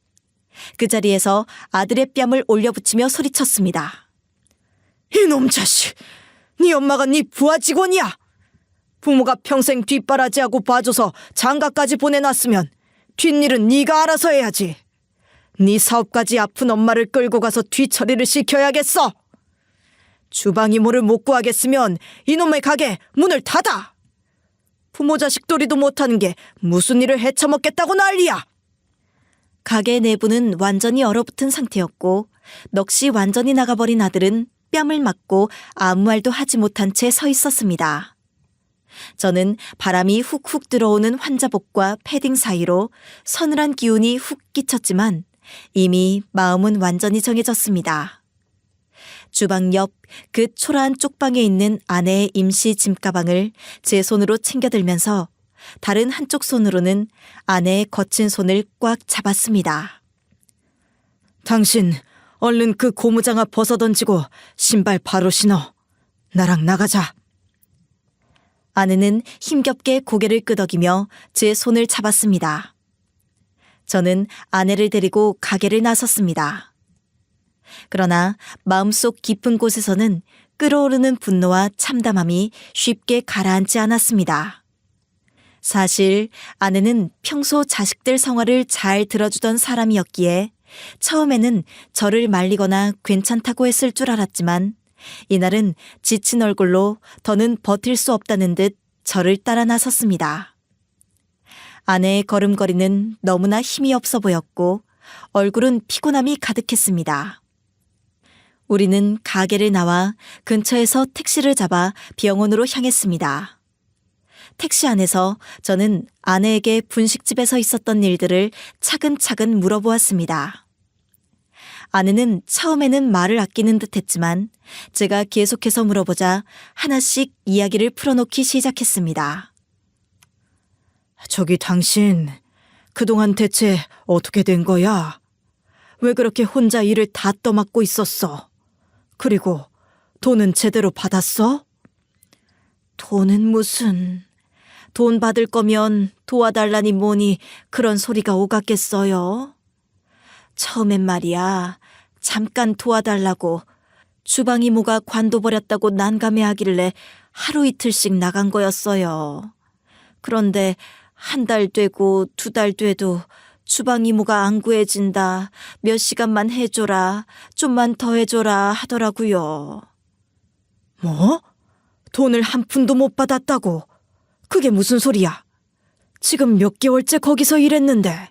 그 자리에서 아들의 뺨을 올려붙이며 소리쳤습니다. 이놈 자식, 네 엄마가 네 부하 직원이야. 부모가 평생 뒷바라지하고 봐줘서 장가까지 보내놨으면 뒷일은 네가 알아서 해야지. 네 사업까지 아픈 엄마를 끌고 가서 뒤처리를 시켜야겠어. 주방 이모를 못 구하겠으면 이놈의 가게 문을 닫아. 부모 자식 도리도 못하는 게 무슨 일을 헤쳐먹겠다고 난리야. 가게 내부는 완전히 얼어붙은 상태였고 넋이 완전히 나가버린 아들은 뺨을 맞고 아무 말도 하지 못한 채 서 있었습니다. 저는 바람이 훅훅 들어오는 환자복과 패딩 사이로 서늘한 기운이 훅 끼쳤지만 이미 마음은 완전히 정해졌습니다. 주방 옆 그 초라한 쪽방에 있는 아내의 임시 짐가방을 제 손으로 챙겨들면서 다른 한쪽 손으로는 아내의 거친 손을 꽉 잡았습니다. 당신 얼른 그 고무장갑 벗어던지고 신발 바로 신어. 나랑 나가자. 아내는 힘겹게 고개를 끄덕이며 제 손을 잡았습니다. 저는 아내를 데리고 가게를 나섰습니다. 그러나 마음속 깊은 곳에서는 끓어오르는 분노와 참담함이 쉽게 가라앉지 않았습니다. 사실 아내는 평소 자식들 성화를 잘 들어주던 사람이었기에 처음에는 저를 말리거나 괜찮다고 했을 줄 알았지만 이날은 지친 얼굴로 더는 버틸 수 없다는 듯 저를 따라 나섰습니다. 아내의 걸음걸이는 너무나 힘이 없어 보였고 얼굴은 피곤함이 가득했습니다. 우리는 가게를 나와 근처에서 택시를 잡아 병원으로 향했습니다. 택시 안에서 저는 아내에게 분식집에서 있었던 일들을 차근차근 물어보았습니다. 아내는 처음에는 말을 아끼는 듯 했지만 제가 계속해서 물어보자 하나씩 이야기를 풀어놓기 시작했습니다. 저기 당신, 그동안 대체 어떻게 된 거야? 왜 그렇게 혼자 일을 다 떠맡고 있었어? 그리고 돈은 제대로 받았어? 돈은 무슨... 돈 받을 거면 도와달라니 뭐니 그런 소리가 오갔겠어요? 처음엔 말이야, 잠깐 도와달라고 주방 이모가 관둬버렸다고 난감해하길래 하루 이틀씩 나간 거였어요. 그런데 한 달 되고 두 달 돼도 주방 이모가 안 구해진다, 몇 시간만 해줘라, 좀만 더 해줘라 하더라고요. 뭐? 돈을 한 푼도 못 받았다고? 그게 무슨 소리야? 지금 몇 개월째 거기서 일했는데.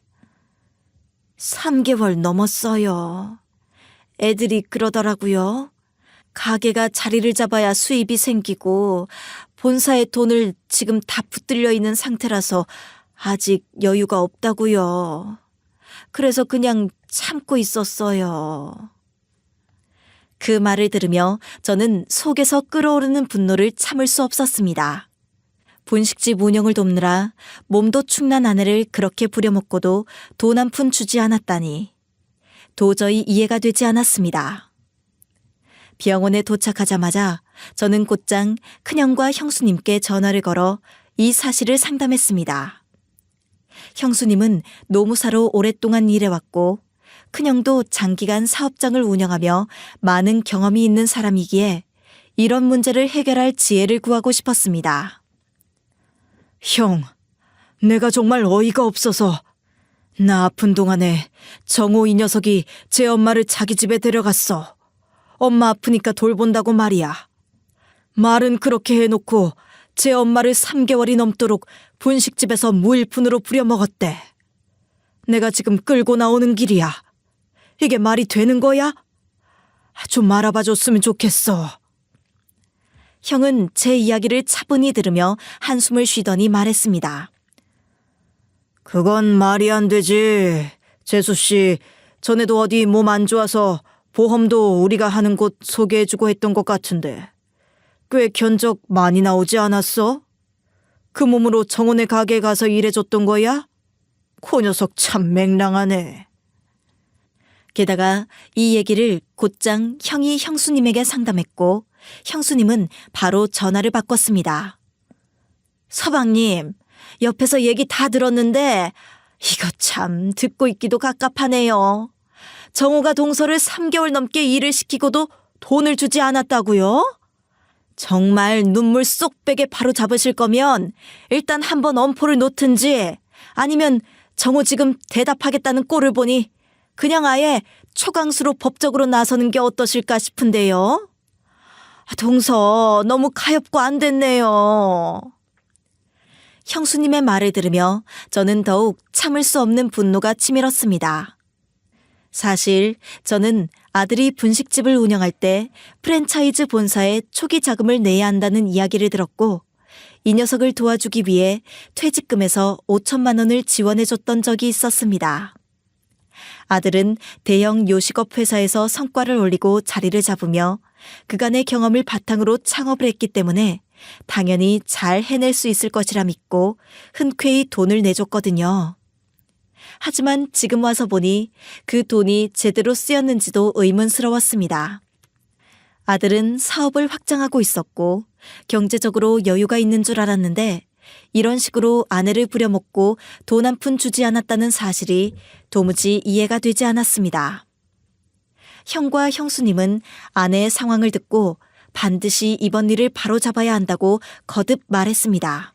3개월 넘었어요. 애들이 그러더라고요. 가게가 자리를 잡아야 수입이 생기고 본사의 돈을 지금 다 붙들려 있는 상태라서 아직 여유가 없다고요. 그래서 그냥 참고 있었어요. 그 말을 들으며 저는 속에서 끓어오르는 분노를 참을 수 없었습니다. 분식집 운영을 돕느라 몸도 축난 아내를 그렇게 부려먹고도 돈 한 푼 주지 않았다니 도저히 이해가 되지 않았습니다. 병원에 도착하자마자 저는 곧장 큰형과 형수님께 전화를 걸어 이 사실을 상담했습니다. 형수님은 노무사로 오랫동안 일해왔고 큰형도 장기간 사업장을 운영하며 많은 경험이 있는 사람이기에 이런 문제를 해결할 지혜를 구하고 싶었습니다. 형, 내가 정말 어이가 없어서 나 아픈 동안에 정호 이 녀석이 제 엄마를 자기 집에 데려갔어. 엄마 아프니까 돌본다고 말이야. 말은 그렇게 해놓고 제 엄마를 3개월이 넘도록 분식집에서 무일푼으로 부려먹었대. 내가 지금 끌고 나오는 길이야. 이게 말이 되는 거야? 좀 알아봐줬으면 좋겠어. 형은 제 이야기를 차분히 들으며 한숨을 쉬더니 말했습니다. 그건 말이 안 되지. 재수씨, 전에도 어디 몸 안 좋아서 보험도 우리가 하는 곳 소개해주고 했던 것 같은데 꽤 견적 많이 나오지 않았어? 그 몸으로 정원의 가게에 가서 일해줬던 거야? 그 녀석 참 맹랑하네. 게다가 이 얘기를 곧장 형이 형수님에게 상담했고 형수님은 바로 전화를 바꿨습니다. 서방님, 옆에서 얘기 다 들었는데 이거 참 듣고 있기도 갑갑하네요. 정호가 동서를 3개월 넘게 일을 시키고도 돈을 주지 않았다고요? 정말 눈물 쏙 빼게 바로 잡으실 거면 일단 한번 엄포를 놓든지 아니면 정호 지금 대답하겠다는 꼴을 보니 그냥 아예 초강수로 법적으로 나서는 게 어떠실까 싶은데요. 동서 너무 가엾고 안 됐네요. 형수님의 말을 들으며 저는 더욱 참을 수 없는 분노가 치밀었습니다. 사실 저는 아들이 분식집을 운영할 때 프랜차이즈 본사에 초기 자금을 내야 한다는 이야기를 들었고 이 녀석을 도와주기 위해 퇴직금에서 5천만 원을 지원해줬던 적이 있었습니다. 아들은 대형 요식업 회사에서 성과를 올리고 자리를 잡으며 그간의 경험을 바탕으로 창업을 했기 때문에 당연히 잘 해낼 수 있을 것이라 믿고 흔쾌히 돈을 내줬거든요. 하지만 지금 와서 보니 그 돈이 제대로 쓰였는지도 의문스러웠습니다. 아들은 사업을 확장하고 있었고 경제적으로 여유가 있는 줄 알았는데 이런 식으로 아내를 부려먹고 돈 한 푼 주지 않았다는 사실이 도무지 이해가 되지 않았습니다. 형과 형수님은 아내의 상황을 듣고 반드시 이번 일을 바로잡아야 한다고 거듭 말했습니다.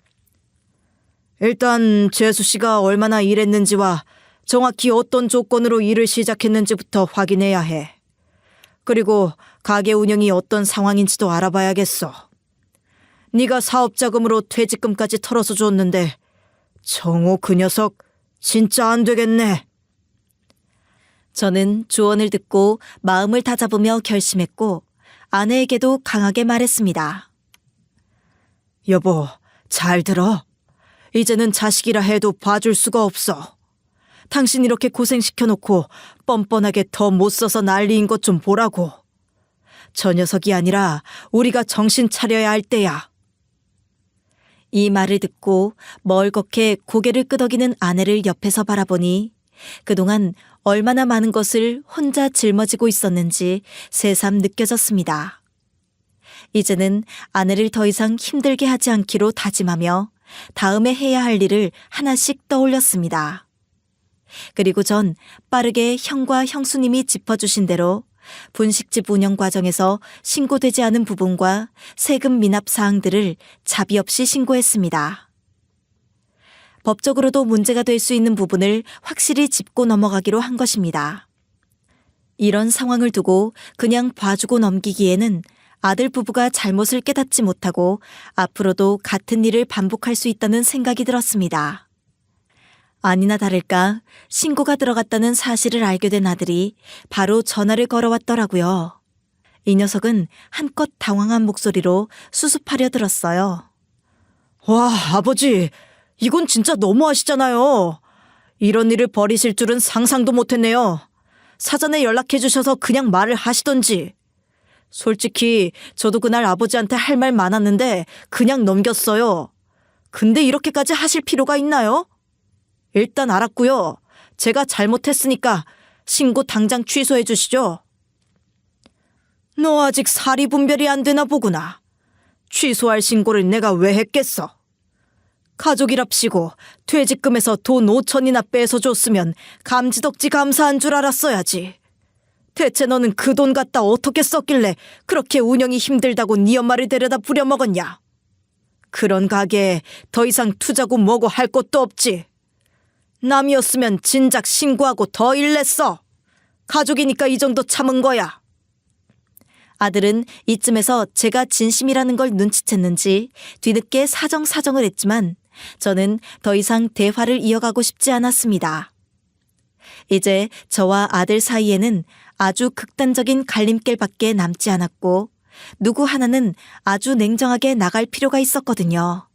일단 재수 씨가 얼마나 일했는지와 정확히 어떤 조건으로 일을 시작했는지부터 확인해야 해. 그리고 가게 운영이 어떤 상황인지도 알아봐야겠어. 네가 사업 자금으로 퇴직금까지 털어서 줬는데 정호 그 녀석 진짜 안 되겠네. 저는 조언을 듣고 마음을 다잡으며 결심했고 아내에게도 강하게 말했습니다. 여보, 잘 들어. 이제는 자식이라 해도 봐줄 수가 없어. 당신 이렇게 고생시켜놓고 뻔뻔하게 더 못 써서 난리인 것 좀 보라고. 저 녀석이 아니라 우리가 정신 차려야 할 때야. 이 말을 듣고 멀겋게 고개를 끄덕이는 아내를 옆에서 바라보니 그동안 얼마나 많은 것을 혼자 짊어지고 있었는지 새삼 느껴졌습니다. 이제는 아내를 더 이상 힘들게 하지 않기로 다짐하며 다음에 해야 할 일을 하나씩 떠올렸습니다. 그리고 전 빠르게 형과 형수님이 짚어주신 대로 분식집 운영 과정에서 신고되지 않은 부분과 세금 미납 사항들을 자비 없이 신고했습니다. 법적으로도 문제가 될 수 있는 부분을 확실히 짚고 넘어가기로 한 것입니다. 이런 상황을 두고 그냥 봐주고 넘기기에는 아들 부부가 잘못을 깨닫지 못하고 앞으로도 같은 일을 반복할 수 있다는 생각이 들었습니다. 아니나 다를까 신고가 들어갔다는 사실을 알게 된 아들이 바로 전화를 걸어왔더라고요. 이 녀석은 한껏 당황한 목소리로 수습하려 들었어요. 와, 아버지, 이건 진짜 너무하시잖아요. 이런 일을 벌이실 줄은 상상도 못했네요. 사전에 연락해 주셔서 그냥 말을 하시던지. 솔직히 저도 그날 아버지한테 할 말 많았는데 그냥 넘겼어요. 근데 이렇게까지 하실 필요가 있나요? 일단 알았고요. 제가 잘못했으니까 신고 당장 취소해 주시죠. 너 아직 사리 분별이 안 되나 보구나. 취소할 신고를 내가 왜 했겠어? 가족이랍시고 퇴직금에서 돈 5천이나 뺏어줬으면 감지덕지 감사한 줄 알았어야지. 대체 너는 그 돈 갖다 어떻게 썼길래 그렇게 운영이 힘들다고 네 엄마를 데려다 부려먹었냐? 그런 가게에 더 이상 투자고 뭐고 할 것도 없지. 남이었으면 진작 신고하고 더 일냈어. 가족이니까 이 정도 참은 거야. 아들은 이쯤에서 제가 진심이라는 걸 눈치챘는지 뒤늦게 사정사정을 했지만 저는 더 이상 대화를 이어가고 싶지 않았습니다. 이제 저와 아들 사이에는 아주 극단적인 갈림길밖에 남지 않았고 누구 하나는 아주 냉정하게 나갈 필요가 있었거든요.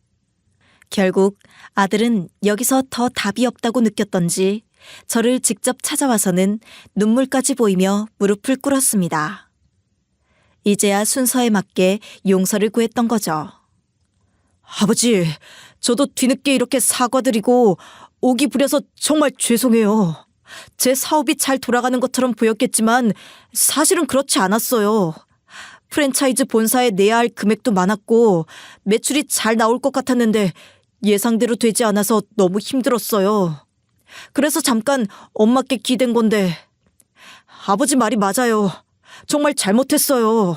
결국 아들은 여기서 더 답이 없다고 느꼈던지 저를 직접 찾아와서는 눈물까지 보이며 무릎을 꿇었습니다. 이제야 순서에 맞게 용서를 구했던 거죠. 아버지, 저도 뒤늦게 이렇게 사과드리고 오기 부려서 정말 죄송해요. 제 사업이 잘 돌아가는 것처럼 보였겠지만 사실은 그렇지 않았어요. 프랜차이즈 본사에 내야 할 금액도 많았고 매출이 잘 나올 것 같았는데 예상대로 되지 않아서 너무 힘들었어요. 그래서 잠깐 엄마께 기댄 건데 아버지 말이 맞아요. 정말 잘못했어요.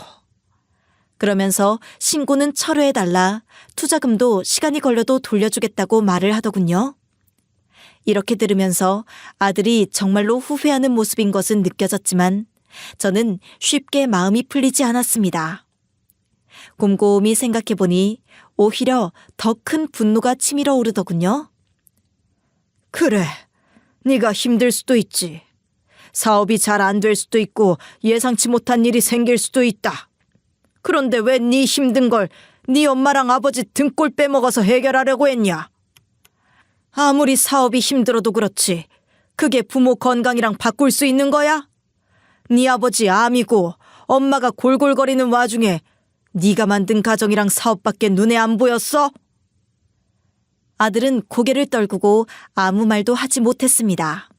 그러면서 신고는 철회해달라 투자금도 시간이 걸려도 돌려주겠다고 말을 하더군요. 이렇게 들으면서 아들이 정말로 후회하는 모습인 것은 느껴졌지만 저는 쉽게 마음이 풀리지 않았습니다. 곰곰이 생각해보니 오히려 더 큰 분노가 치밀어 오르더군요. 그래, 네가 힘들 수도 있지. 사업이 잘 안 될 수도 있고 예상치 못한 일이 생길 수도 있다. 그런데 왜 네 힘든 걸 네 엄마랑 아버지 등골 빼먹어서 해결하려고 했냐? 아무리 사업이 힘들어도 그렇지 그게 부모 건강이랑 바꿀 수 있는 거야? 네 아버지 암이고 엄마가 골골거리는 와중에 네가 만든 가정이랑 사업밖에 눈에 안 보였어? 아들은 고개를 떨구고 아무 말도 하지 못했습니다.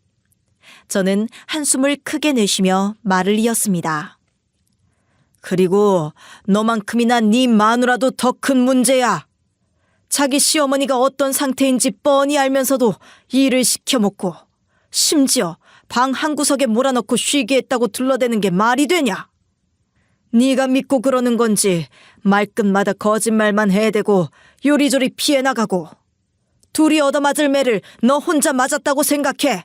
저는 한숨을 크게 내쉬며 말을 이었습니다. 그리고 너만큼이나 네 마누라도 더 큰 문제야. 자기 시어머니가 어떤 상태인지 뻔히 알면서도 일을 시켜먹고 심지어 방 한구석에 몰아넣고 쉬게 했다고 둘러대는 게 말이 되냐? 네가 믿고 그러는 건지 말끝마다 거짓말만 해대고 요리조리 피해 나가고 둘이 얻어맞을 매를 너 혼자 맞았다고 생각해.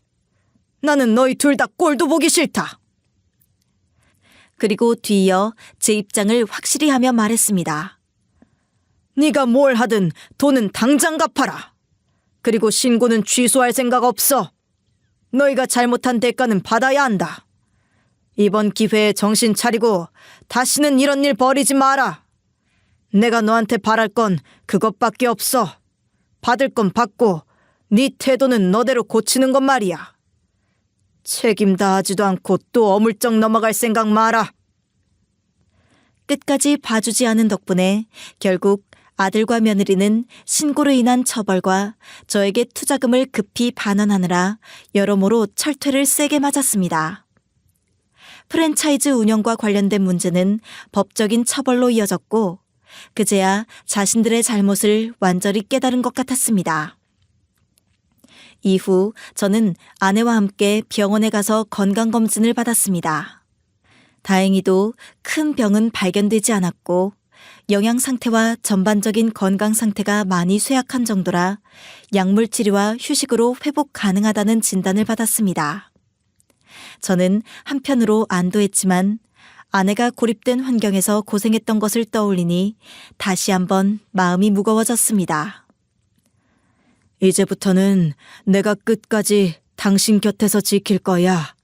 나는 너희 둘 다 꼴도 보기 싫다. 그리고 뒤이어 제 입장을 확실히 하며 말했습니다. 네가 뭘 하든 돈은 당장 갚아라. 그리고 신고는 취소할 생각 없어. 너희가 잘못한 대가는 받아야 한다. 이번 기회에 정신 차리고 다시는 이런 일 벌이지 마라. 내가 너한테 바랄 건 그것밖에 없어. 받을 건 받고 네 태도는 너대로 고치는 것 말이야. 책임 다하지도 않고 또 어물쩍 넘어갈 생각 마라. 끝까지 봐주지 않은 덕분에 결국 아들과 며느리는 신고로 인한 처벌과 저에게 투자금을 급히 반환하느라 여러모로 철퇴를 세게 맞았습니다. 프랜차이즈 운영과 관련된 문제는 법적인 처벌로 이어졌고 그제야 자신들의 잘못을 완전히 깨달은 것 같았습니다. 이후 저는 아내와 함께 병원에 가서 건강검진을 받았습니다. 다행히도 큰 병은 발견되지 않았고 영양 상태와 전반적인 건강 상태가 많이 쇠약한 정도라 약물 치료와 휴식으로 회복 가능하다는 진단을 받았습니다. 저는 한편으로 안도했지만 아내가 고립된 환경에서 고생했던 것을 떠올리니 다시 한번 마음이 무거워졌습니다. 이제부터는 내가 끝까지 당신 곁에서 지킬 거야.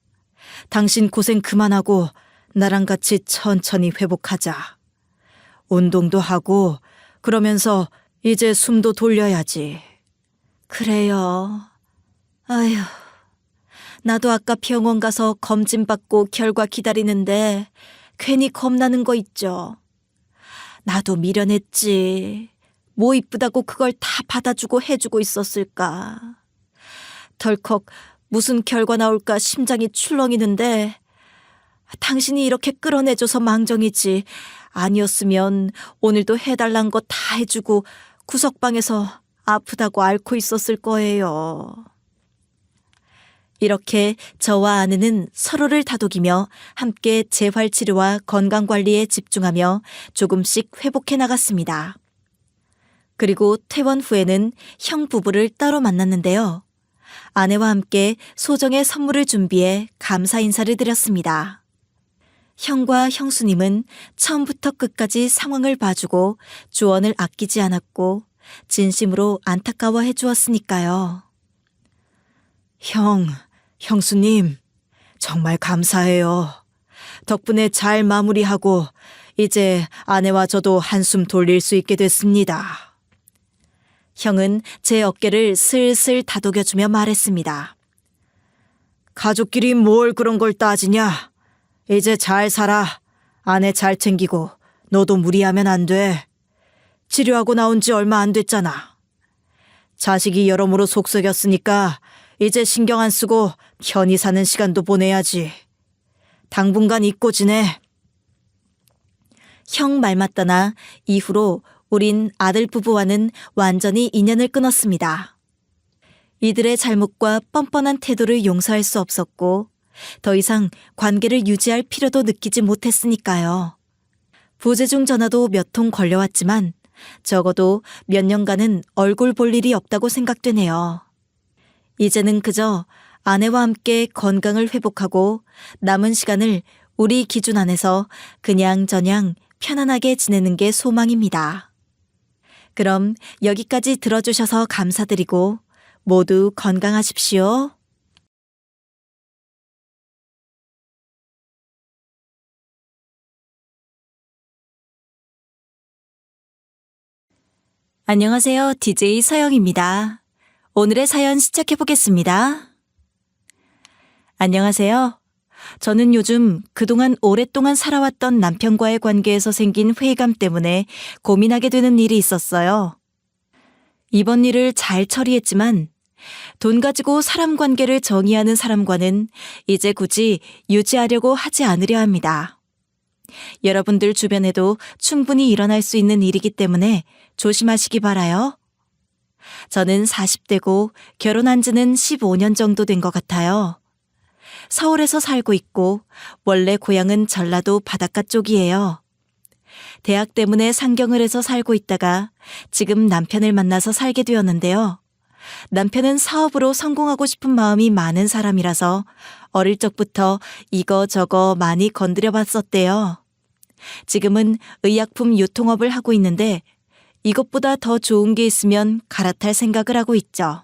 당신 고생 그만하고 나랑 같이 천천히 회복하자. 운동도 하고 그러면서 이제 숨도 돌려야지. 그래요. 아휴, 나도 아까 병원 가서 검진 받고 결과 기다리는데 괜히 겁나는 거 있죠. 나도 미련했지. 뭐 이쁘다고 그걸 다 받아주고 해주고 있었을까. 덜컥 무슨 결과 나올까 심장이 출렁이는데 당신이 이렇게 끌어내줘서 망정이지. 아니었으면 오늘도 해달란 거 다 해주고 구석방에서 아프다고 앓고 있었을 거예요. 이렇게 저와 아내는 서로를 다독이며 함께 재활치료와 건강관리에 집중하며 조금씩 회복해 나갔습니다. 그리고 퇴원 후에는 형 부부를 따로 만났는데요. 아내와 함께 소정의 선물을 준비해 감사 인사를 드렸습니다. 형과 형수님은 처음부터 끝까지 상황을 봐주고 조언을 아끼지 않았고 진심으로 안타까워해 주었으니까요. 형수님, 정말 감사해요. 덕분에 잘 마무리하고 이제 아내와 저도 한숨 돌릴 수 있게 됐습니다. 형은 제 어깨를 슬슬 다독여주며 말했습니다. 가족끼리 뭘 그런 걸 따지냐? 이제 잘 살아. 아내 잘 챙기고 너도 무리하면 안 돼. 치료하고 나온 지 얼마 안 됐잖아. 자식이 여러모로 속썩였으니까 이제 신경 안 쓰고 편히 사는 시간도 보내야지. 당분간 잊고 지내. 형 말 맞다나 이후로 우린 아들 부부와는 완전히 인연을 끊었습니다. 이들의 잘못과 뻔뻔한 태도를 용서할 수 없었고 더 이상 관계를 유지할 필요도 느끼지 못했으니까요. 부재중 전화도 몇 통 걸려왔지만 적어도 몇 년간은 얼굴 볼 일이 없다고 생각되네요. 이제는 그저 아내와 함께 건강을 회복하고 남은 시간을 우리 기준 안에서 그냥저냥 편안하게 지내는 게 소망입니다. 그럼 여기까지 들어주셔서 감사드리고 모두 건강하십시오. 안녕하세요. DJ 서영입니다. 오늘의 사연 시작해 보겠습니다. 안녕하세요. 저는 요즘 그동안 오랫동안 살아왔던 남편과의 관계에서 생긴 회의감 때문에 고민하게 되는 일이 있었어요. 이번 일을 잘 처리했지만 돈 가지고 사람 관계를 정의하는 사람과는 이제 굳이 유지하려고 하지 않으려 합니다. 여러분들 주변에도 충분히 일어날 수 있는 일이기 때문에 조심하시기 바라요. 저는 40대고 결혼한 지는 15년 정도 된 것 같아요. 서울에서 살고 있고 원래 고향은 전라도 바닷가 쪽이에요. 대학 때문에 상경을 해서 살고 있다가 지금 남편을 만나서 살게 되었는데요. 남편은 사업으로 성공하고 싶은 마음이 많은 사람이라서 어릴 적부터 이거저거 많이 건드려 봤었대요. 지금은 의약품 유통업을 하고 있는데 이것보다 더 좋은 게 있으면 갈아탈 생각을 하고 있죠.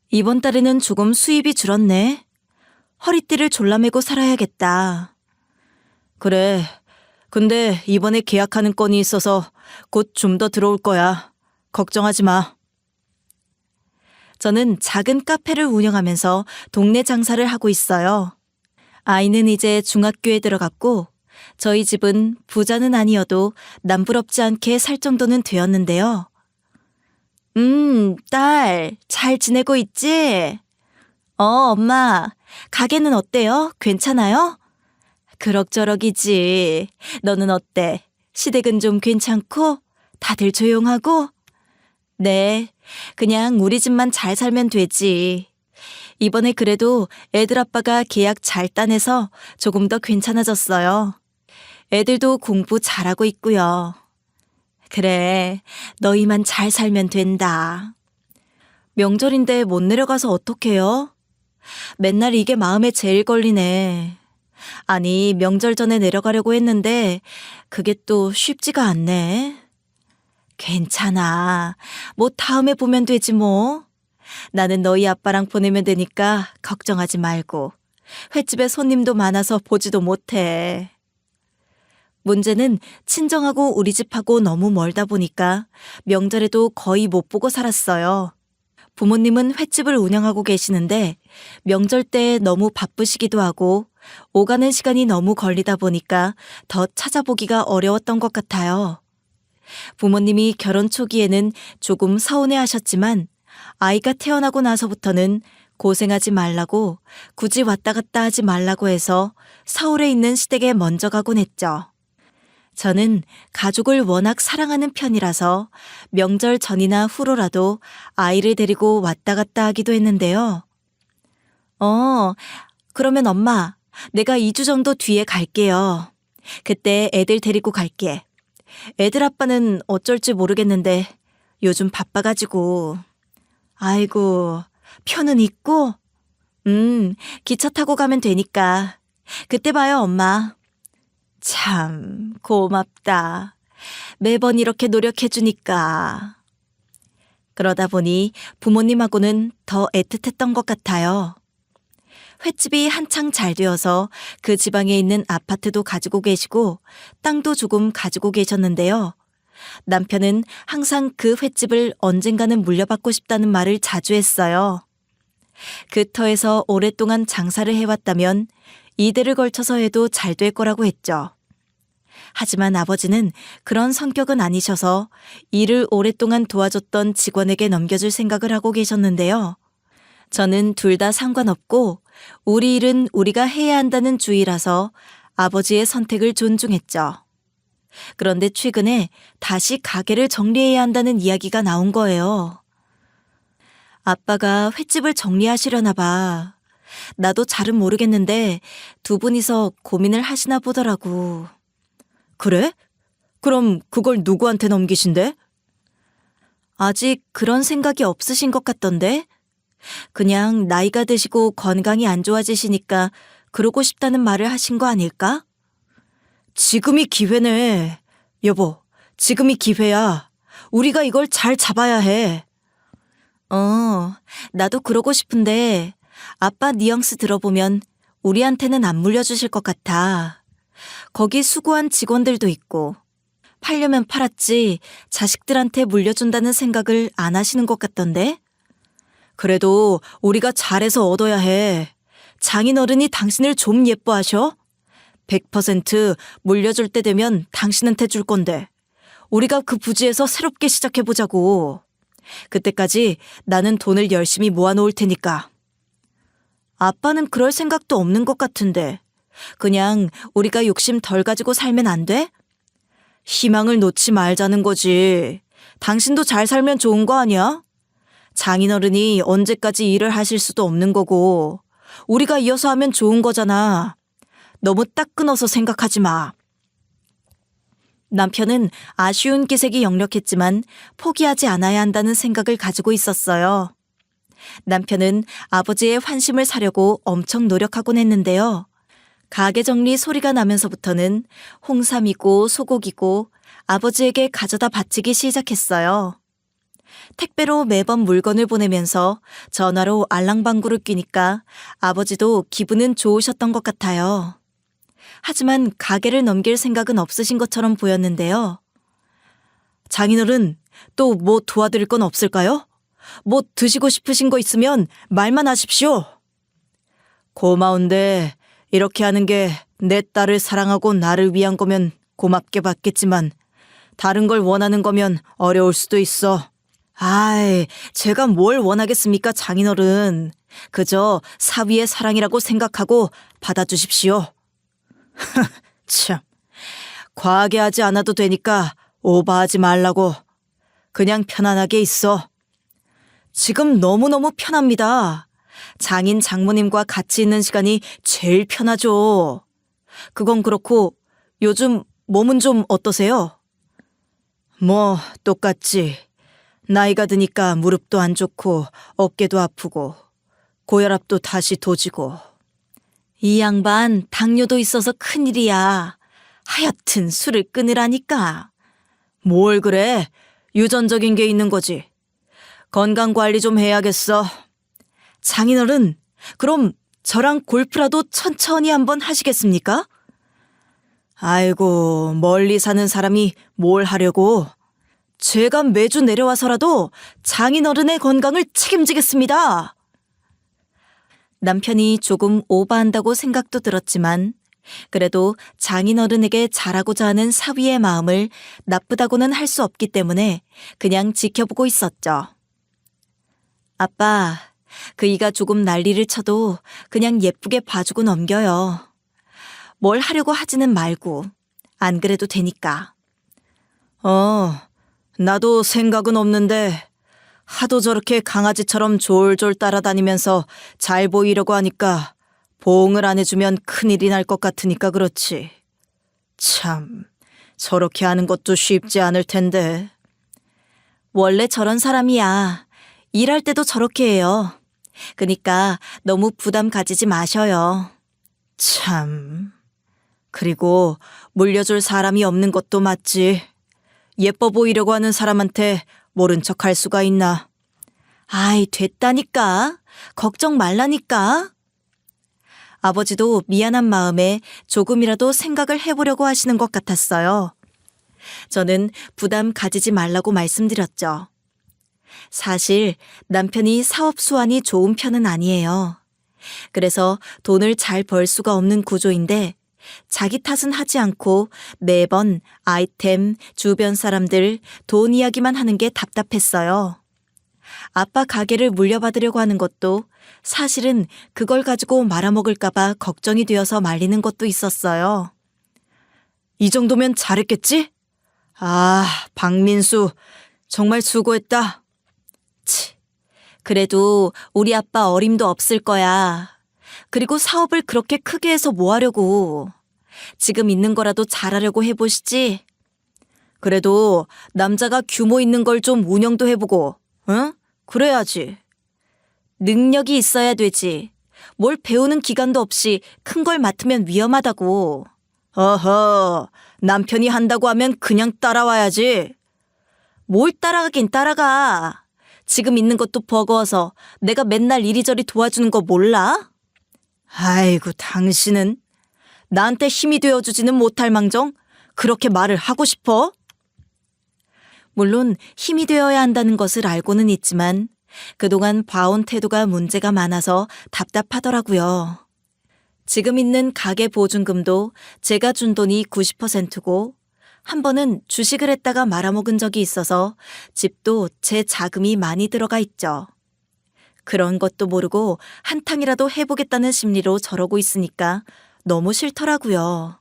이번 달에는 조금 수입이 줄었네. 허리띠를 졸라매고 살아야겠다. 그래. 근데 이번에 계약하는 건이 있어서 곧 좀 더 들어올 거야. 걱정하지 마. 저는 작은 카페를 운영하면서 동네 장사를 하고 있어요. 아이는 이제 중학교에 들어갔고 저희 집은 부자는 아니어도 남부럽지 않게 살 정도는 되었는데요. 딸, 잘 지내고 있지? 엄마, 가게는 어때요? 괜찮아요? 그럭저럭이지. 너는 어때? 시댁은 좀 괜찮고? 다들 조용하고? 네, 그냥 우리 집만 잘 살면 되지. 이번에 그래도 애들 아빠가 계약 잘 따내서 조금 더 괜찮아졌어요. 애들도 공부 잘하고 있고요. 그래, 너희만 잘 살면 된다. 명절인데 못 내려가서 어떡해요? 맨날 이게 마음에 제일 걸리네. 아니, 명절 전에 내려가려고 했는데 그게 또 쉽지가 않네. 괜찮아. 뭐 다음에 보면 되지 뭐. 나는 너희 아빠랑 보내면 되니까 걱정하지 말고. 횟집에 손님도 많아서 보지도 못해. 문제는 친정하고 우리 집하고 너무 멀다 보니까 명절에도 거의 못 보고 살았어요. 부모님은 횟집을 운영하고 계시는데 명절 때 너무 바쁘시기도 하고 오가는 시간이 너무 걸리다 보니까 더 찾아보기가 어려웠던 것 같아요. 부모님이 결혼 초기에는 조금 서운해하셨지만 아이가 태어나고 나서부터는 고생하지 말라고 굳이 왔다 갔다 하지 말라고 해서 서울에 있는 시댁에 먼저 가곤 했죠. 저는 가족을 워낙 사랑하는 편이라서 명절 전이나 후로라도 아이를 데리고 왔다 갔다 하기도 했는데요. 그러면 엄마, 내가 2주 정도 뒤에 갈게요. 그때 애들 데리고 갈게. 애들 아빠는 어쩔지 모르겠는데 요즘 바빠가지고. 아이고, 표는 있고? 기차 타고 가면 되니까. 그때 봐요, 엄마. 참, 고맙다. 매번 이렇게 노력해주니까. 그러다 보니 부모님하고는 더 애틋했던 것 같아요. 횟집이 한창 잘 되어서 그 지방에 있는 아파트도 가지고 계시고 땅도 조금 가지고 계셨는데요. 남편은 항상 그 횟집을 언젠가는 물려받고 싶다는 말을 자주 했어요. 그 터에서 오랫동안 장사를 해왔다면 이대를 걸쳐서 해도 잘 될 거라고 했죠. 하지만 아버지는 그런 성격은 아니셔서 일을 오랫동안 도와줬던 직원에게 넘겨줄 생각을 하고 계셨는데요. 저는 둘 다 상관없고 우리 일은 우리가 해야 한다는 주의라서 아버지의 선택을 존중했죠. 그런데 최근에 다시 가게를 정리해야 한다는 이야기가 나온 거예요. 아빠가 횟집을 정리하시려나 봐. 나도 잘은 모르겠는데 두 분이서 고민을 하시나 보더라고. 그래? 그럼 그걸 누구한테 넘기신대? 아직 그런 생각이 없으신 것 같던데? 그냥 나이가 드시고 건강이 안 좋아지시니까 그러고 싶다는 말을 하신 거 아닐까? 지금이 기회네. 여보, 지금이 기회야. 우리가 이걸 잘 잡아야 해. 나도 그러고 싶은데 아빠 뉘앙스 들어보면 우리한테는 안 물려주실 것 같아. 거기 수고한 직원들도 있고 팔려면 팔았지 자식들한테 물려준다는 생각을 안 하시는 것 같던데? 그래도 우리가 잘해서 얻어야 해. 장인어른이 당신을 좀 예뻐하셔? 100% 물려줄 때 되면 당신한테 줄 건데 우리가 그 부지에서 새롭게 시작해보자고. 그때까지 나는 돈을 열심히 모아놓을 테니까. 아빠는 그럴 생각도 없는 것 같은데 그냥 우리가 욕심 덜 가지고 살면 안 돼? 희망을 놓지 말자는 거지. 당신도 잘 살면 좋은 거 아니야? 장인어른이 언제까지 일을 하실 수도 없는 거고 우리가 이어서 하면 좋은 거잖아. 너무 딱 끊어서 생각하지 마. 남편은 아쉬운 기색이 역력했지만 포기하지 않아야 한다는 생각을 가지고 있었어요. 남편은 아버지의 환심을 사려고 엄청 노력하곤 했는데요. 가게 정리 소리가 나면서부터는 홍삼이고 소고기고 아버지에게 가져다 바치기 시작했어요. 택배로 매번 물건을 보내면서 전화로 알랑방구를 끼니까 아버지도 기분은 좋으셨던 것 같아요. 하지만 가게를 넘길 생각은 없으신 것처럼 보였는데요. 장인어른, 또 뭐 도와드릴 건 없을까요? 뭐 드시고 싶으신 거 있으면 말만 하십시오. 고마운데 이렇게 하는 게 내 딸을 사랑하고 나를 위한 거면 고맙게 받겠지만 다른 걸 원하는 거면 어려울 수도 있어. 아이, 제가 뭘 원하겠습니까, 장인어른. 그저 사위의 사랑이라고 생각하고 받아주십시오. 참, 과하게 하지 않아도 되니까 오버하지 말라고. 그냥 편안하게 있어. 지금 너무너무 편합니다. 장인 장모님과 같이 있는 시간이 제일 편하죠. 그건 그렇고 요즘 몸은 좀 어떠세요? 뭐 똑같지. 나이가 드니까 무릎도 안 좋고 어깨도 아프고 고혈압도 다시 도지고. 이 양반 당뇨도 있어서 큰일이야. 하여튼 술을 끊으라니까. 뭘 그래? 유전적인 게 있는 거지. 건강관리 좀 해야겠어. 장인어른, 그럼 저랑 골프라도 천천히 한번 하시겠습니까? 아이고, 멀리 사는 사람이 뭘 하려고. 제가 매주 내려와서라도 장인어른의 건강을 책임지겠습니다. 남편이 조금 오버한다고 생각도 들었지만 그래도 장인어른에게 잘하고자 하는 사위의 마음을 나쁘다고는 할 수 없기 때문에 그냥 지켜보고 있었죠. 아빠, 그이가 조금 난리를 쳐도 그냥 예쁘게 봐주고 넘겨요. 뭘 하려고 하지는 말고 안 그래도 되니까. 나도 생각은 없는데 하도 저렇게 강아지처럼 졸졸 따라다니면서 잘 보이려고 하니까 보응을 안 해주면 큰일이 날 것 같으니까 그렇지. 참, 저렇게 하는 것도 쉽지 않을 텐데. 원래 저런 사람이야. 일할 때도 저렇게 해요. 그니까 너무 부담 가지지 마셔요. 참. 그리고 물려줄 사람이 없는 것도 맞지. 예뻐 보이려고 하는 사람한테 모른 척 할 수가 있나. 아이, 됐다니까. 걱정 말라니까. 아버지도 미안한 마음에 조금이라도 생각을 해보려고 하시는 것 같았어요. 저는 부담 가지지 말라고 말씀드렸죠. 사실 남편이 사업 수완이 좋은 편은 아니에요. 그래서 돈을 잘 벌 수가 없는 구조인데 자기 탓은 하지 않고 매번 아이템, 주변 사람들, 돈 이야기만 하는 게 답답했어요. 아빠 가게를 물려받으려고 하는 것도 사실은 그걸 가지고 말아먹을까봐 걱정이 되어서 말리는 것도 있었어요. 이 정도면 잘했겠지? 박민수, 정말 수고했다. 그래도 우리 아빠 어림도 없을 거야. 그리고 사업을 그렇게 크게 해서 뭐 하려고. 지금 있는 거라도 잘하려고 해보시지. 그래도 남자가 규모 있는 걸 좀 운영도 해보고, 응? 그래야지. 능력이 있어야 되지. 뭘 배우는 기간도 없이 큰 걸 맡으면 위험하다고. 어허, 남편이 한다고 하면 그냥 따라와야지. 뭘 따라가긴 따라가. 지금 있는 것도 버거워서 내가 맨날 이리저리 도와주는 거 몰라? 아이고, 당신은 나한테 힘이 되어주지는 못할 망정 그렇게 말을 하고 싶어? 물론 힘이 되어야 한다는 것을 알고는 있지만 그동안 봐온 태도가 문제가 많아서 답답하더라고요. 지금 있는 가게 보증금도 제가 준 돈이 90%고 한 번은 주식을 했다가 말아먹은 적이 있어서 집도 제 자금이 많이 들어가 있죠. 그런 것도 모르고 한탕이라도 해보겠다는 심리로 저러고 있으니까 너무 싫더라고요.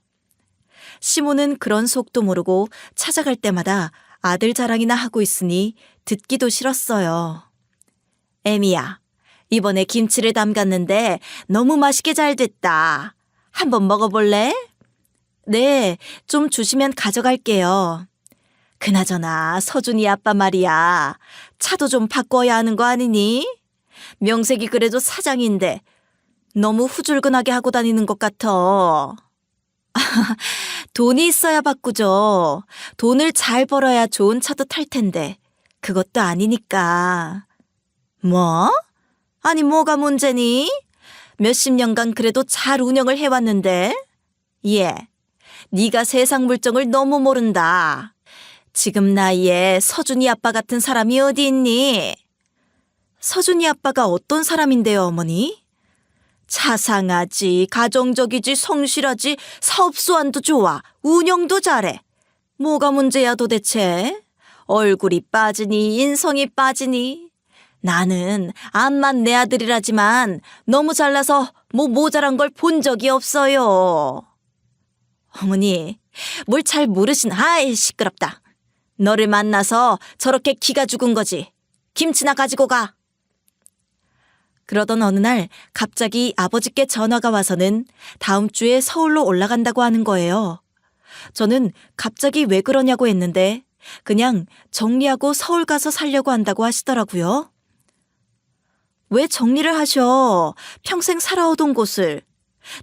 시모는 그런 속도 모르고 찾아갈 때마다 아들 자랑이나 하고 있으니 듣기도 싫었어요. 애미야, 이번에 김치를 담갔는데 너무 맛있게 잘 됐다. 한번 먹어볼래? 네, 좀 주시면 가져갈게요. 그나저나 서준이 아빠 말이야. 차도 좀 바꿔야 하는 거 아니니? 명색이 그래도 사장인데 너무 후줄근하게 하고 다니는 것 같아. 돈이 있어야 바꾸죠. 돈을 잘 벌어야 좋은 차도 탈 텐데 그것도 아니니까. 뭐? 아니 뭐가 문제니? 몇십 년간 그래도 잘 운영을 해왔는데. 네가 세상 물정을 너무 모른다. 지금 나이에 서준이 아빠 같은 사람이 어디 있니? 서준이 아빠가 어떤 사람인데요, 어머니? 자상하지, 가정적이지, 성실하지, 사업수완도 좋아, 운영도 잘해. 뭐가 문제야 도대체? 얼굴이 빠지니 인성이 빠지니. 나는 암만 내 아들이라지만 너무 잘나서 뭐 모자란 걸 본 적이 없어요. 어머니, 뭘 잘 모르신, 아이 시끄럽다. 너를 만나서 저렇게 기가 죽은 거지. 김치나 가지고 가. 그러던 어느 날 갑자기 아버지께 전화가 와서는 다음 주에 서울로 올라간다고 하는 거예요. 저는 갑자기 왜 그러냐고 했는데 그냥 정리하고 서울 가서 살려고 한다고 하시더라고요. 왜 정리를 하셔? 평생 살아오던 곳을.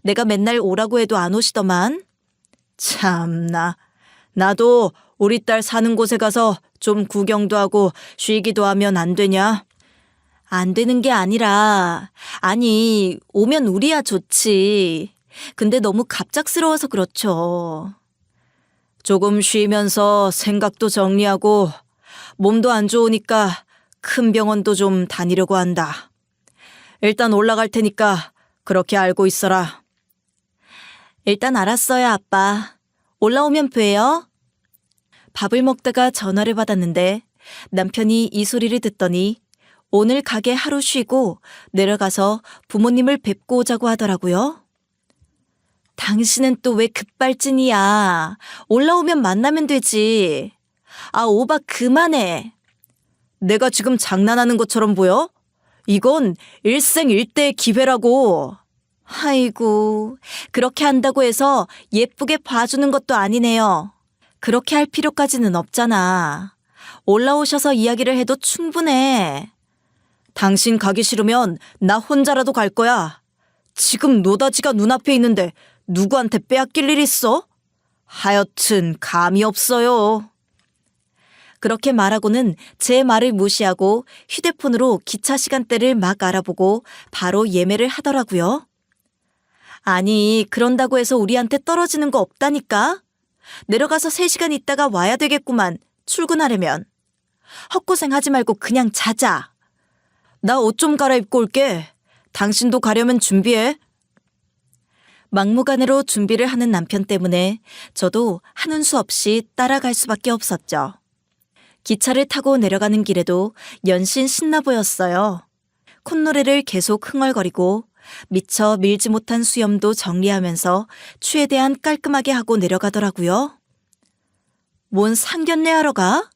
내가 맨날 오라고 해도 안 오시더만. 참나. 나도 우리 딸 사는 곳에 가서 좀 구경도 하고 쉬기도 하면 안 되냐? 안 되는 게 아니라, 아니, 오면 우리야 좋지. 근데 너무 갑작스러워서 그렇죠. 조금 쉬면서 생각도 정리하고 몸도 안 좋으니까 큰 병원도 좀 다니려고 한다. 일단 올라갈 테니까 그렇게 알고 있어라. 일단 알았어요, 아빠. 올라오면 봬요. 밥을 먹다가 전화를 받았는데 남편이 이 소리를 듣더니 오늘 가게 하루 쉬고 내려가서 부모님을 뵙고 오자고 하더라고요. 당신은 또 왜 급발진이야? 올라오면 만나면 되지. 아, 오바 그만해. 내가 지금 장난하는 것처럼 보여? 이건 일생일대의 기회라고. 아이고, 그렇게 한다고 해서 예쁘게 봐주는 것도 아니네요. 그렇게 할 필요까지는 없잖아. 올라오셔서 이야기를 해도 충분해. 당신 가기 싫으면 나 혼자라도 갈 거야. 지금 노다지가 눈앞에 있는데 누구한테 빼앗길 일 있어? 하여튼 감이 없어요. 그렇게 말하고는 제 말을 무시하고 휴대폰으로 기차 시간대를 막 알아보고 바로 예매를 하더라고요. 아니, 그런다고 해서 우리한테 떨어지는 거 없다니까? 내려가서 3시간 있다가 와야 되겠구만, 출근하려면. 헛고생 하지 말고 그냥 자자. 나 옷 좀 갈아입고 올게. 당신도 가려면 준비해. 막무가내로 준비를 하는 남편 때문에 저도 하는 수 없이 따라갈 수밖에 없었죠. 기차를 타고 내려가는 길에도 연신 신나 보였어요. 콧노래를 계속 흥얼거리고 미처 밀지 못한 수염도 정리하면서 최대한 깔끔하게 하고 내려가더라고요. 뭔 상견례 하러 가?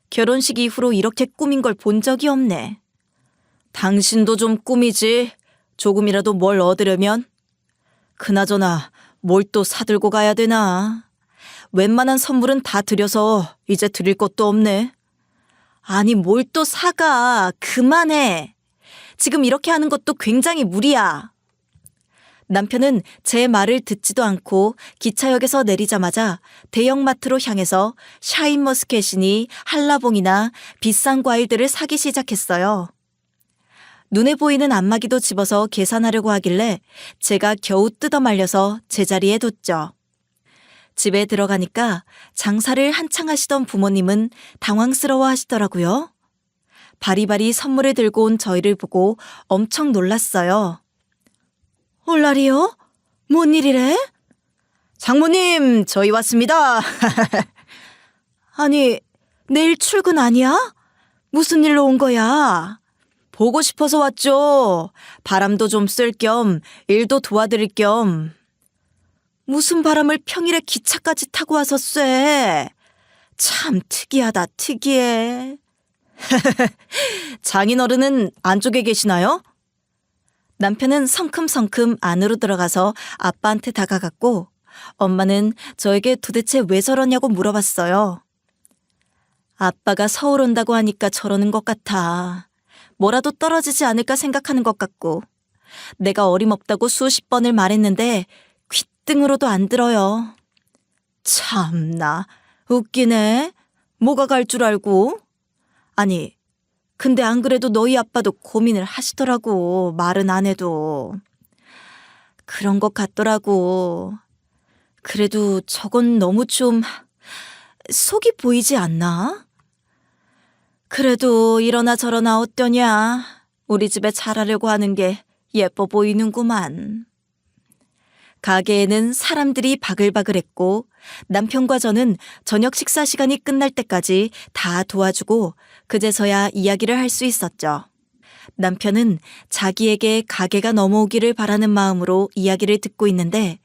결혼식 이후로 이렇게 꾸민 걸 본 적이 없네. 당신도 좀 꾸미지. 조금이라도 뭘 얻으려면. 그나저나 뭘 또 사들고 가야 되나. 웬만한 선물은 다 드려서 이제 드릴 것도 없네. 아니, 뭘 또 사가. 그만해. 지금 이렇게 하는 것도 굉장히 무리야. 남편은 제 말을 듣지도 않고 기차역에서 내리자마자 대형마트로 향해서 샤인머스켓이니 한라봉이나 비싼 과일들을 사기 시작했어요. 눈에 보이는 안마기도 집어서 계산하려고 하길래 제가 겨우 뜯어 말려서 제자리에 뒀죠. 집에 들어가니까 장사를 한창 하시던 부모님은 당황스러워 하시더라고요. 바리바리 선물을 들고 온 저희를 보고 엄청 놀랐어요. 올라리요? 뭔 일이래? 장모님, 저희 왔습니다. 아니, 내일 출근 아니야? 무슨 일로 온 거야? 보고 싶어서 왔죠. 바람도 좀 쐴 겸 일도 도와드릴 겸. 무슨 바람을 평일에 기차까지 타고 와서 쐬? 참 특이하다, 특이해. 장인어른은 안쪽에 계시나요? 남편은 성큼성큼 안으로 들어가서 아빠한테 다가갔고 엄마는 저에게 도대체 왜 저러냐고 물어봤어요. 아빠가 서울 온다고 하니까 저러는 것 같아. 뭐라도 떨어지지 않을까 생각하는 것 같고 내가 어림없다고 수십 번을 말했는데 귓등으로도 안 들어요. 참나, 웃기네. 뭐가 갈 줄 알고. 아니, 근데 안 그래도 너희 아빠도 고민을 하시더라고. 말은 안 해도. 그런 것 같더라고. 그래도 저건 너무 좀 속이 보이지 않나? 그래도 이러나 저러나 어떠냐. 우리 집에 잘하려고 하는 게 예뻐 보이는구만. 가게에는 사람들이 바글바글했고 남편과 저는 저녁 식사 시간이 끝날 때까지 다 도와주고 그제서야 이야기를 할 수 있었죠. 남편은 자기에게 가게가 넘어오기를 바라는 마음으로 이야기를 듣고 있는데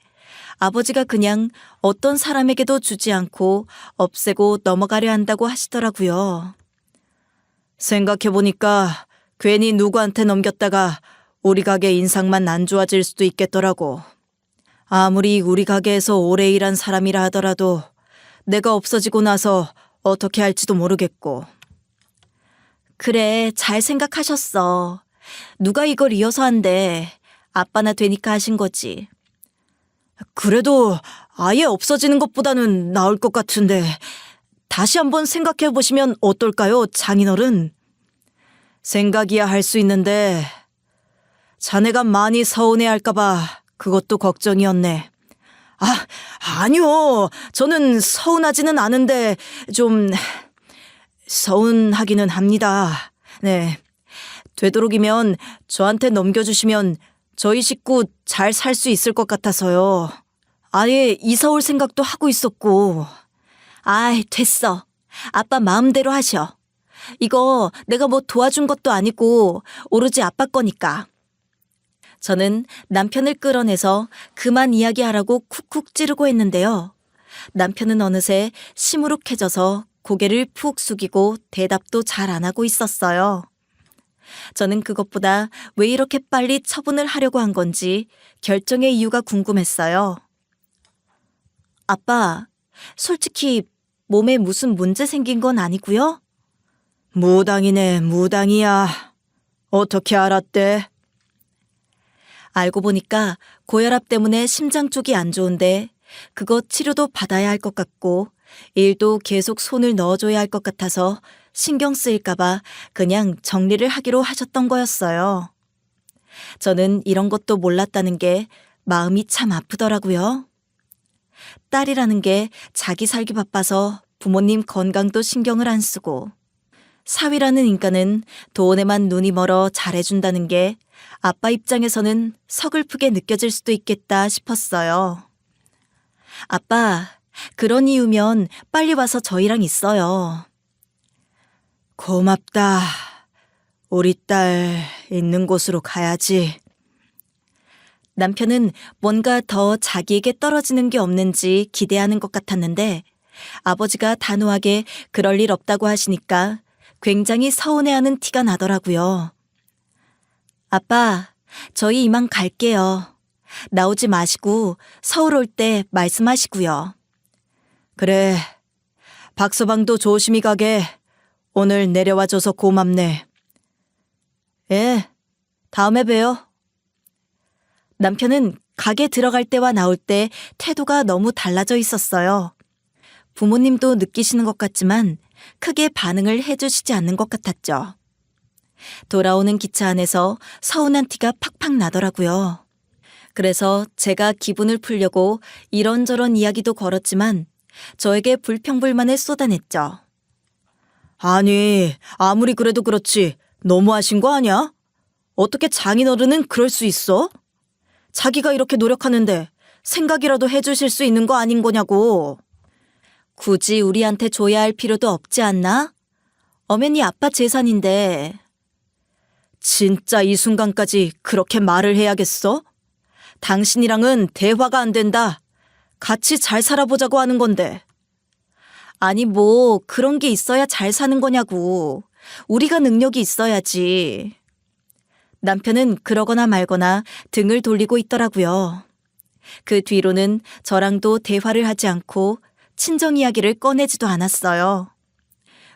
아버지가 그냥 어떤 사람에게도 주지 않고 없애고 넘어가려 한다고 하시더라고요. 생각해보니까 괜히 누구한테 넘겼다가 우리 가게 인상만 안 좋아질 수도 있겠더라고. 아무리 우리 가게에서 오래 일한 사람이라 하더라도 내가 없어지고 나서 어떻게 할지도 모르겠고. 그래, 잘 생각하셨어. 누가 이걸 이어서 한대. 아빠나 되니까 하신 거지. 그래도 아예 없어지는 것보다는 나을 것 같은데 다시 한번 생각해 보시면 어떨까요, 장인어른? 생각이야 할 수 있는데 자네가 많이 서운해할까 봐 그것도 걱정이었네. 아니요. 저는 서운하지는 않은데 좀 서운하기는 합니다. 네. 되도록이면 저한테 넘겨주시면 저희 식구 잘 살 수 있을 것 같아서요. 아예 이사 올 생각도 하고 있었고. 아이, 됐어. 아빠 마음대로 하셔. 이거 내가 뭐 도와준 것도 아니고 오로지 아빠 거니까. 저는 남편을 끌어내서 그만 이야기하라고 쿡쿡 찌르고 했는데요. 남편은 어느새 시무룩해져서 고개를 푹 숙이고 대답도 잘 안 하고 있었어요. 저는 그것보다 왜 이렇게 빨리 처분을 하려고 한 건지 결정의 이유가 궁금했어요. 아빠, 솔직히 몸에 무슨 문제 생긴 건 아니고요? 무당이네, 무당이야. 어떻게 알았대? 알고 보니까 고혈압 때문에 심장 쪽이 안 좋은데 그거 치료도 받아야 할 것 같고 일도 계속 손을 넣어줘야 할 것 같아서 신경 쓰일까봐 그냥 정리를 하기로 하셨던 거였어요. 저는 이런 것도 몰랐다는 게 마음이 참 아프더라고요. 딸이라는 게 자기 살기 바빠서 부모님 건강도 신경을 안 쓰고 사위라는 인간은 돈에만 눈이 멀어 잘해준다는 게 아빠 입장에서는 서글프게 느껴질 수도 있겠다 싶었어요. 아빠, 그런 이유면 빨리 와서 저희랑 있어요. 고맙다. 우리 딸 있는 곳으로 가야지. 남편은 뭔가 더 자기에게 떨어지는 게 없는지 기대하는 것 같았는데 아버지가 단호하게 그럴 일 없다고 하시니까 굉장히 서운해하는 티가 나더라고요. 아빠, 저희 이만 갈게요. 나오지 마시고 서울 올 때 말씀하시고요. 그래. 박서방도 조심히 가게. 오늘 내려와줘서 고맙네. 예, 다음에 봬요. 남편은 가게 들어갈 때와 나올 때 태도가 너무 달라져 있었어요. 부모님도 느끼시는 것 같지만 크게 반응을 해주시지 않는 것 같았죠. 돌아오는 기차 안에서 서운한 티가 팍팍 나더라고요. 그래서 제가 기분을 풀려고 이런저런 이야기도 걸었지만 저에게 불평불만을 쏟아냈죠. 아니, 아무리 그래도 그렇지. 너무하신 거 아니야? 어떻게 장인어른은 그럴 수 있어? 자기가 이렇게 노력하는데 생각이라도 해주실 수 있는 거 아닌 거냐고. 굳이 우리한테 줘야 할 필요도 없지 않나? 엄연히 아빠 재산인데. 진짜 이 순간까지 그렇게 말을 해야겠어? 당신이랑은 대화가 안 된다. 같이 잘 살아보자고 하는 건데. 아니 뭐 그런 게 있어야 잘 사는 거냐고. 우리가 능력이 있어야지. 남편은 그러거나 말거나 등을 돌리고 있더라고요. 그 뒤로는 저랑도 대화를 하지 않고 친정 이야기를 꺼내지도 않았어요.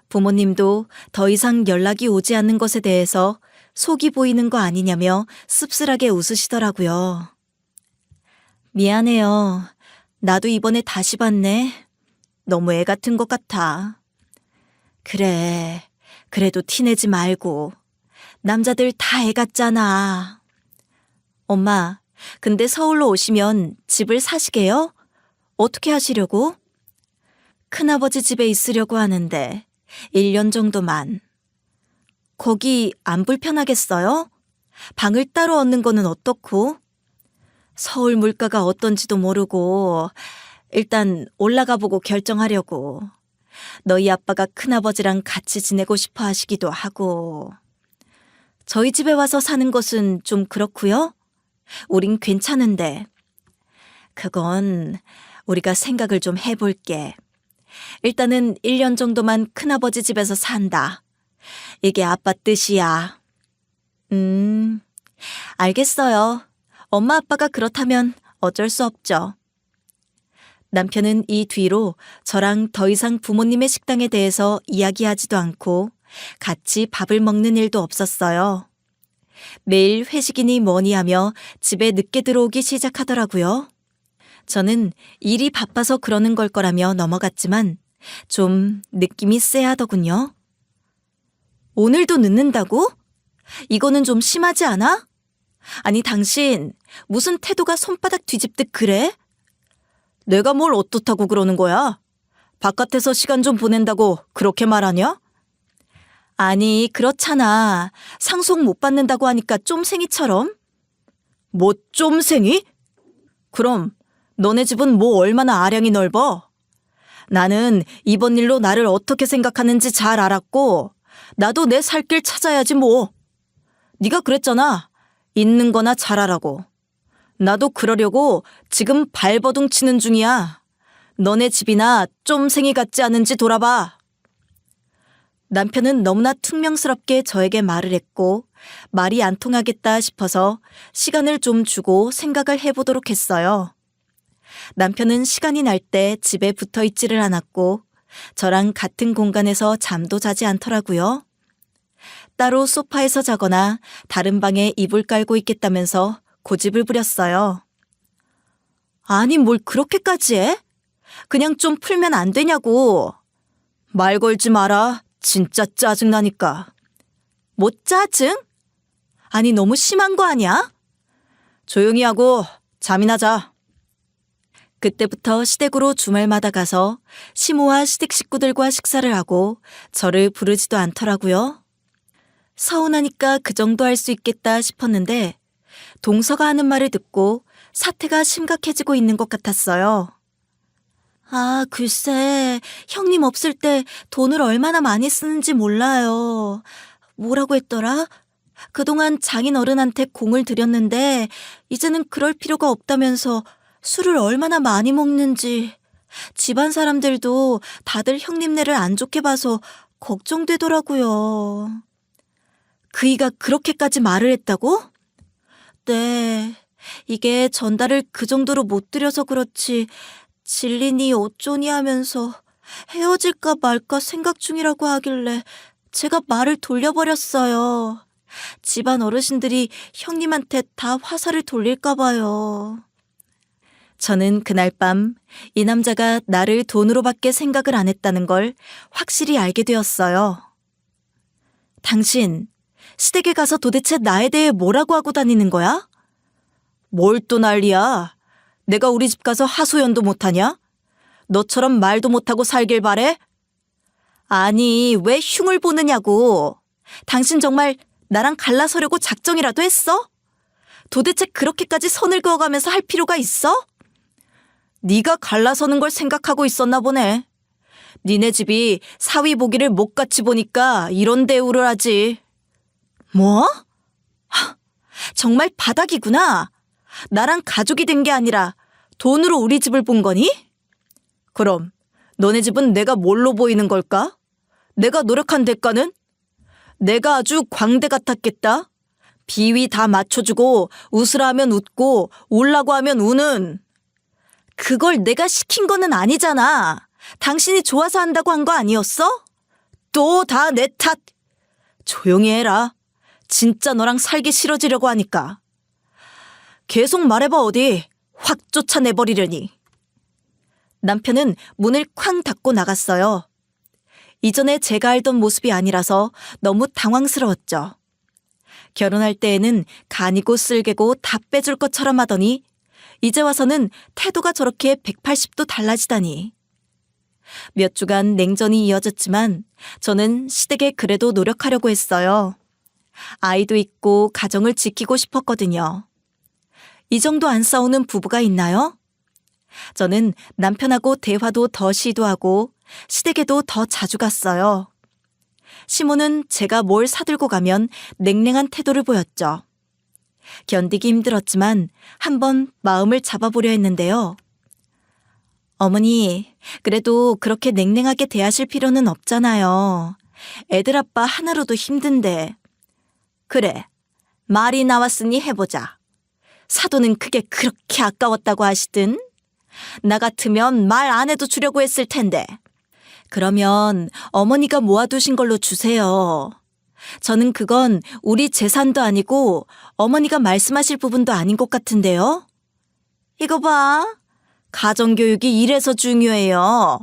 부모님도 더 이상 연락이 오지 않는 것에 대해서 속이 보이는 거 아니냐며 씁쓸하게 웃으시더라고요. 미안해요. 나도 이번에 다시 봤네. 너무 애 같은 것 같아. 그래, 그래도 티내지 말고. 남자들 다 애 같잖아. 엄마, 근데 서울로 오시면 집을 사시게요? 어떻게 하시려고? 큰아버지 집에 있으려고 하는데 1년 정도만. 거기 안 불편하겠어요? 방을 따로 얻는 거는 어떻고? 서울 물가가 어떤지도 모르고 일단 올라가 보고 결정하려고. 너희 아빠가 큰아버지랑 같이 지내고 싶어 하시기도 하고. 저희 집에 와서 사는 것은 좀 그렇고요. 우린 괜찮은데. 그건 우리가 생각을 좀 해볼게. 일단은 1년 정도만 큰아버지 집에서 산다. 이게 아빠 뜻이야. 알겠어요. 엄마 아빠가 그렇다면 어쩔 수 없죠. 남편은 이 뒤로 저랑 더 이상 부모님의 식당에 대해서 이야기하지도 않고 같이 밥을 먹는 일도 없었어요. 매일 회식이니 뭐니 하며 집에 늦게 들어오기 시작하더라고요. 저는 일이 바빠서 그러는 걸 거라며 넘어갔지만 좀 느낌이 쎄하더군요. 오늘도 늦는다고? 이거는 좀 심하지 않아? 아니 당신 무슨 태도가 손바닥 뒤집듯 그래? 내가 뭘 어떻다고 그러는 거야? 바깥에서 시간 좀 보낸다고 그렇게 말하냐? 아니 그렇잖아. 상속 못 받는다고 하니까 쫌생이처럼. 뭐 쫌생이? 그럼 너네 집은 뭐 얼마나 아량이 넓어? 나는 이번 일로 나를 어떻게 생각하는지 잘 알았고 나도 내 살 길 찾아야지 뭐. 네가 그랬잖아. 있는 거나 잘하라고. 나도 그러려고 지금 발버둥 치는 중이야. 너네 집이나 쫌생이 같지 않은지 돌아봐. 남편은 너무나 퉁명스럽게 저에게 말을 했고 말이 안 통하겠다 싶어서 시간을 좀 주고 생각을 해보도록 했어요. 남편은 시간이 날 때 집에 붙어 있지를 않았고 저랑 같은 공간에서 잠도 자지 않더라고요. 따로 소파에서 자거나 다른 방에 이불 깔고 있겠다면서 고집을 부렸어요. 아니 뭘 그렇게까지 해? 그냥 좀 풀면 안 되냐고. 말 걸지 마라. 진짜 짜증나니까. 뭐 짜증? 아니 너무 심한 거 아니야? 조용히 하고 잠이나 자. 그때부터 시댁으로 주말마다 가서 시모와 시댁 식구들과 식사를 하고 저를 부르지도 않더라고요. 서운하니까 그 정도 할 수 있겠다 싶었는데 동서가 하는 말을 듣고 사태가 심각해지고 있는 것 같았어요. 아, 글쎄, 형님 없을 때 돈을 얼마나 많이 쓰는지 몰라요. 뭐라고 했더라? 그동안 장인 어른한테 공을 들였는데 이제는 그럴 필요가 없다면서 술을 얼마나 많이 먹는지. 집안 사람들도 다들 형님네를 안 좋게 봐서 걱정되더라고요. 그이가 그렇게까지 말을 했다고? 네, 이게 전달을 그 정도로 못 드려서 그렇지 질리니 어쩌니 하면서 헤어질까 말까 생각 중이라고 하길래 제가 말을 돌려버렸어요. 집안 어르신들이 형님한테 다 화살을 돌릴까 봐요. 저는 그날 밤 이 남자가 나를 돈으로밖에 생각을 안 했다는 걸 확실히 알게 되었어요. 당신, 시댁에 가서 도대체 나에 대해 뭐라고 하고 다니는 거야? 뭘 또 난리야? 내가 우리 집 가서 하소연도 못하냐? 너처럼 말도 못하고 살길 바래? 아니, 왜 흉을 보느냐고. 당신 정말 나랑 갈라서려고 작정이라도 했어? 도대체 그렇게까지 선을 그어가면서 할 필요가 있어? 네가 갈라서는 걸 생각하고 있었나 보네. 니네 집이 사위 보기를 못같이 보니까 이런 대우를 하지. 뭐? 정말 바닥이구나. 나랑 가족이 된 게 아니라 돈으로 우리 집을 본 거니? 그럼 너네 집은 내가 뭘로 보이는 걸까? 내가 노력한 대가는? 내가 아주 광대 같았겠다. 비위 다 맞춰주고 웃으라 하면 웃고 울라고 하면 우는. 그걸 내가 시킨 거는 아니잖아. 당신이 좋아서 한다고 한 거 아니었어? 또 다 내 탓. 조용히 해라. 진짜 너랑 살기 싫어지려고 하니까. 계속 말해봐 어디. 확 쫓아내버리려니. 남편은 문을 쾅 닫고 나갔어요. 이전에 제가 알던 모습이 아니라서 너무 당황스러웠죠. 결혼할 때에는 간이고 쓸개고 다 빼줄 것처럼 하더니 이제 와서는 태도가 저렇게 180도 달라지다니. 몇 주간 냉전이 이어졌지만 저는 시댁에 그래도 노력하려고 했어요. 아이도 있고 가정을 지키고 싶었거든요. 이 정도 안 싸우는 부부가 있나요? 저는 남편하고 대화도 더 시도하고 시댁에도 더 자주 갔어요. 시모는 제가 뭘 사들고 가면 냉랭한 태도를 보였죠. 견디기 힘들었지만 한번 마음을 잡아보려 했는데요. 어머니, 그래도 그렇게 냉랭하게 대하실 필요는 없잖아요. 애들 아빠 하나로도 힘든데. 그래, 말이 나왔으니 해보자. 사돈은 그게 그렇게 아까웠다고 하시든 나 같으면 말 안 해도 주려고 했을 텐데. 그러면 어머니가 모아두신 걸로 주세요. 저는 그건 우리 재산도 아니고 어머니가 말씀하실 부분도 아닌 것 같은데요. 이거 봐. 가정교육이 이래서 중요해요.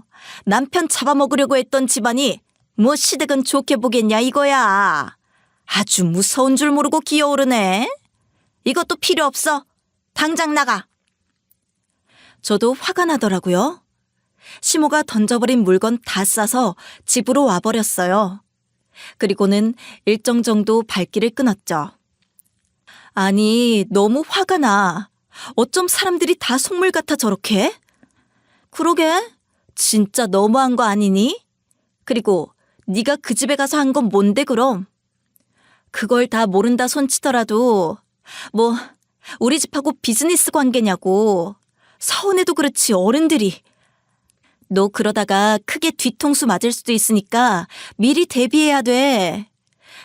남편 잡아먹으려고 했던 집안이 뭐 시댁은 좋게 보겠냐 이거야. 아주 무서운 줄 모르고 기어오르네. 이것도 필요 없어. 당장 나가. 저도 화가 나더라고요. 시모가 던져버린 물건 다 싸서 집으로 와버렸어요. 그리고는 일정 정도 발길을 끊었죠. 아니, 너무 화가 나. 어쩜 사람들이 다 속물 같아 저렇게 해? 그러게, 진짜 너무한 거 아니니? 그리고 네가 그 집에 가서 한 건 뭔데 그럼? 그걸 다 모른다 손치더라도 뭐 우리 집하고 비즈니스 관계냐고. 서운해도 그렇지 어른들이. 너 그러다가 크게 뒤통수 맞을 수도 있으니까 미리 대비해야 돼.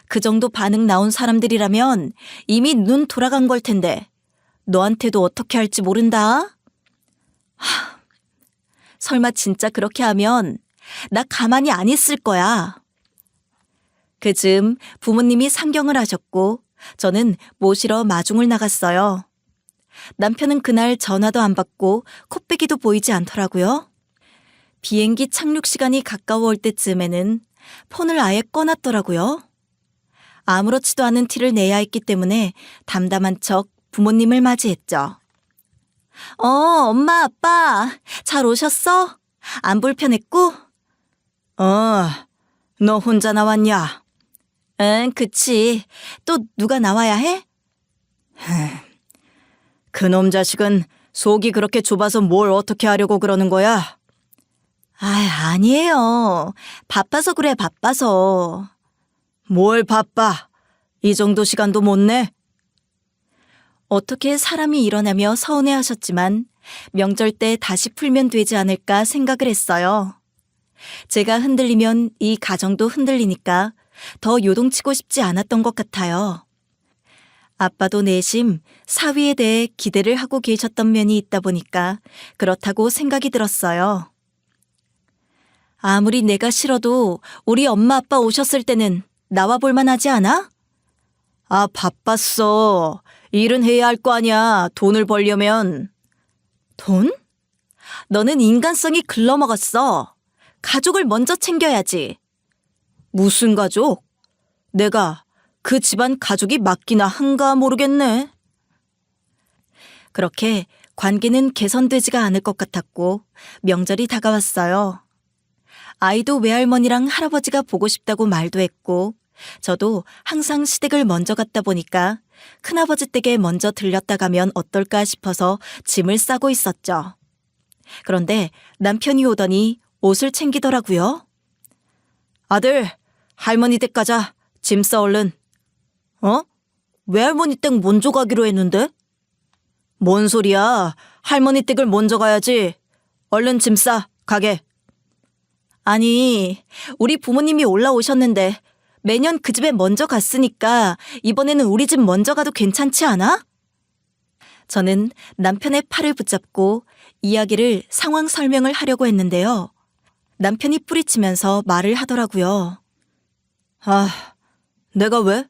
그 정도 반응 나온 사람들이라면 이미 눈 돌아간 걸 텐데 너한테도 어떻게 할지 모른다. 설마 진짜 그렇게 하면 나 가만히 안 있을 거야. 그즈음 부모님이 상경을 하셨고 저는 모시러 마중을 나갔어요. 남편은 그날 전화도 안 받고 콧배기도 보이지 않더라고요. 비행기 착륙 시간이 가까워올 때쯤에는 폰을 아예 꺼놨더라고요. 아무렇지도 않은 티를 내야 했기 때문에 담담한 척 부모님을 맞이했죠. 엄마, 아빠, 잘 오셨어? 안 불편했고? 너 혼자 나왔냐? 응, 그치. 또 누가 나와야 해? 그놈 자식은 속이 그렇게 좁아서 뭘 어떻게 하려고 그러는 거야? 아니에요. 바빠서 그래, 바빠서. 뭘 바빠? 이 정도 시간도 못 내? 어떻게 사람이 일어나며 서운해하셨지만 명절 때 다시 풀면 되지 않을까 생각을 했어요. 제가 흔들리면 이 가정도 흔들리니까 더 요동치고 싶지 않았던 것 같아요. 아빠도 내심 사위에 대해 기대를 하고 계셨던 면이 있다 보니까 그렇다고 생각이 들었어요. 아무리 내가 싫어도 우리 엄마 아빠 오셨을 때는 나와 볼만 하지 않아? 바빴어. 일은 해야 할 거 아니야. 돈을 벌려면. 돈? 너는 인간성이 글러먹었어. 가족을 먼저 챙겨야지. 무슨 가족? 내가 그 집안 가족이 맞기나 한가 모르겠네. 그렇게 관계는 개선되지가 않을 것 같았고 명절이 다가왔어요. 아이도 외할머니랑 할아버지가 보고 싶다고 말도 했고 저도 항상 시댁을 먼저 갔다 보니까 큰아버지 댁에 먼저 들렸다 가면 어떨까 싶어서 짐을 싸고 있었죠. 그런데 남편이 오더니 옷을 챙기더라고요. 아들, 할머니 댁 가자. 짐 싸 얼른. 외할머니 댁 먼저 가기로 했는데? 뭔 소리야. 할머니 댁을 먼저 가야지. 얼른 짐 싸. 가게. 아니, 우리 부모님이 올라오셨는데 매년 그 집에 먼저 갔으니까 이번에는 우리 집 먼저 가도 괜찮지 않아? 저는 남편의 팔을 붙잡고 이야기를 상황 설명을 하려고 했는데요. 남편이 뿌리치면서 말을 하더라고요. 내가 왜?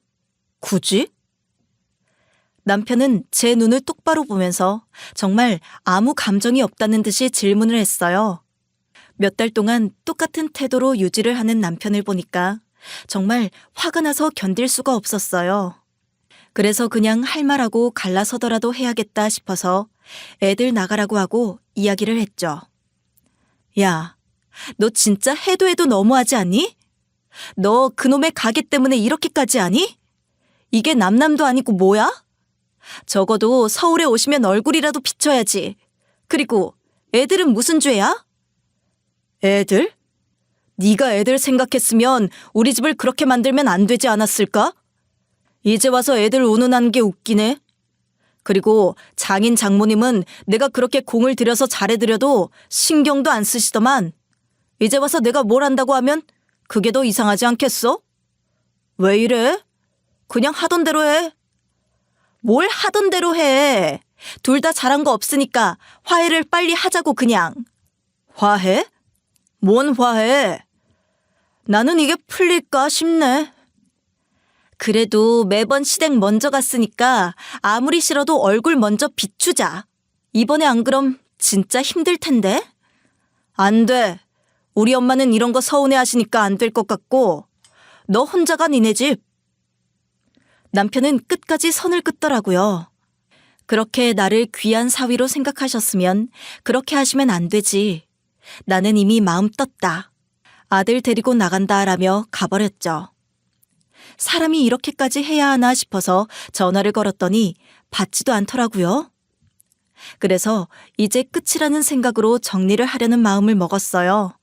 굳이? 남편은 제 눈을 똑바로 보면서 정말 아무 감정이 없다는 듯이 질문을 했어요. 몇 달 동안 똑같은 태도로 유지를 하는 남편을 보니까 정말 화가 나서 견딜 수가 없었어요. 그래서 그냥 할 말하고 갈라서더라도 해야겠다 싶어서 애들 나가라고 하고 이야기를 했죠. 야, 너 진짜 해도 해도 너무하지 않니? 너 그놈의 가게 때문에 이렇게까지 하니? 이게 남남도 아니고 뭐야? 적어도 서울에 오시면 얼굴이라도 비춰야지. 그리고 애들은 무슨 죄야? 애들? 네가 애들 생각했으면 우리 집을 그렇게 만들면 안 되지 않았을까? 이제 와서 애들 운운하는 게 웃기네. 그리고 장인 장모님은 내가 그렇게 공을 들여서 잘해드려도 신경도 안 쓰시더만 이제 와서 내가 뭘 한다고 하면 그게 더 이상하지 않겠어? 왜 이래? 그냥 하던 대로 해. 뭘 하던 대로 해. 둘 다 잘한 거 없으니까 화해를 빨리 하자고 그냥. 화해? 뭔 화해? 나는 이게 풀릴까 싶네. 그래도 매번 시댁 먼저 갔으니까 아무리 싫어도 얼굴 먼저 비추자. 이번에 안 그럼 진짜 힘들 텐데. 안 돼. 우리 엄마는 이런 거 서운해 하시니까 안 될 것 같고 너 혼자가 니네 집. 남편은 끝까지 선을 긋더라고요. 그렇게 나를 귀한 사위로 생각하셨으면 그렇게 하시면 안 되지. 나는 이미 마음 떴다. 아들 데리고 나간다라며 가버렸죠. 사람이 이렇게까지 해야 하나 싶어서 전화를 걸었더니 받지도 않더라고요. 그래서 이제 끝이라는 생각으로 정리를 하려는 마음을 먹었어요.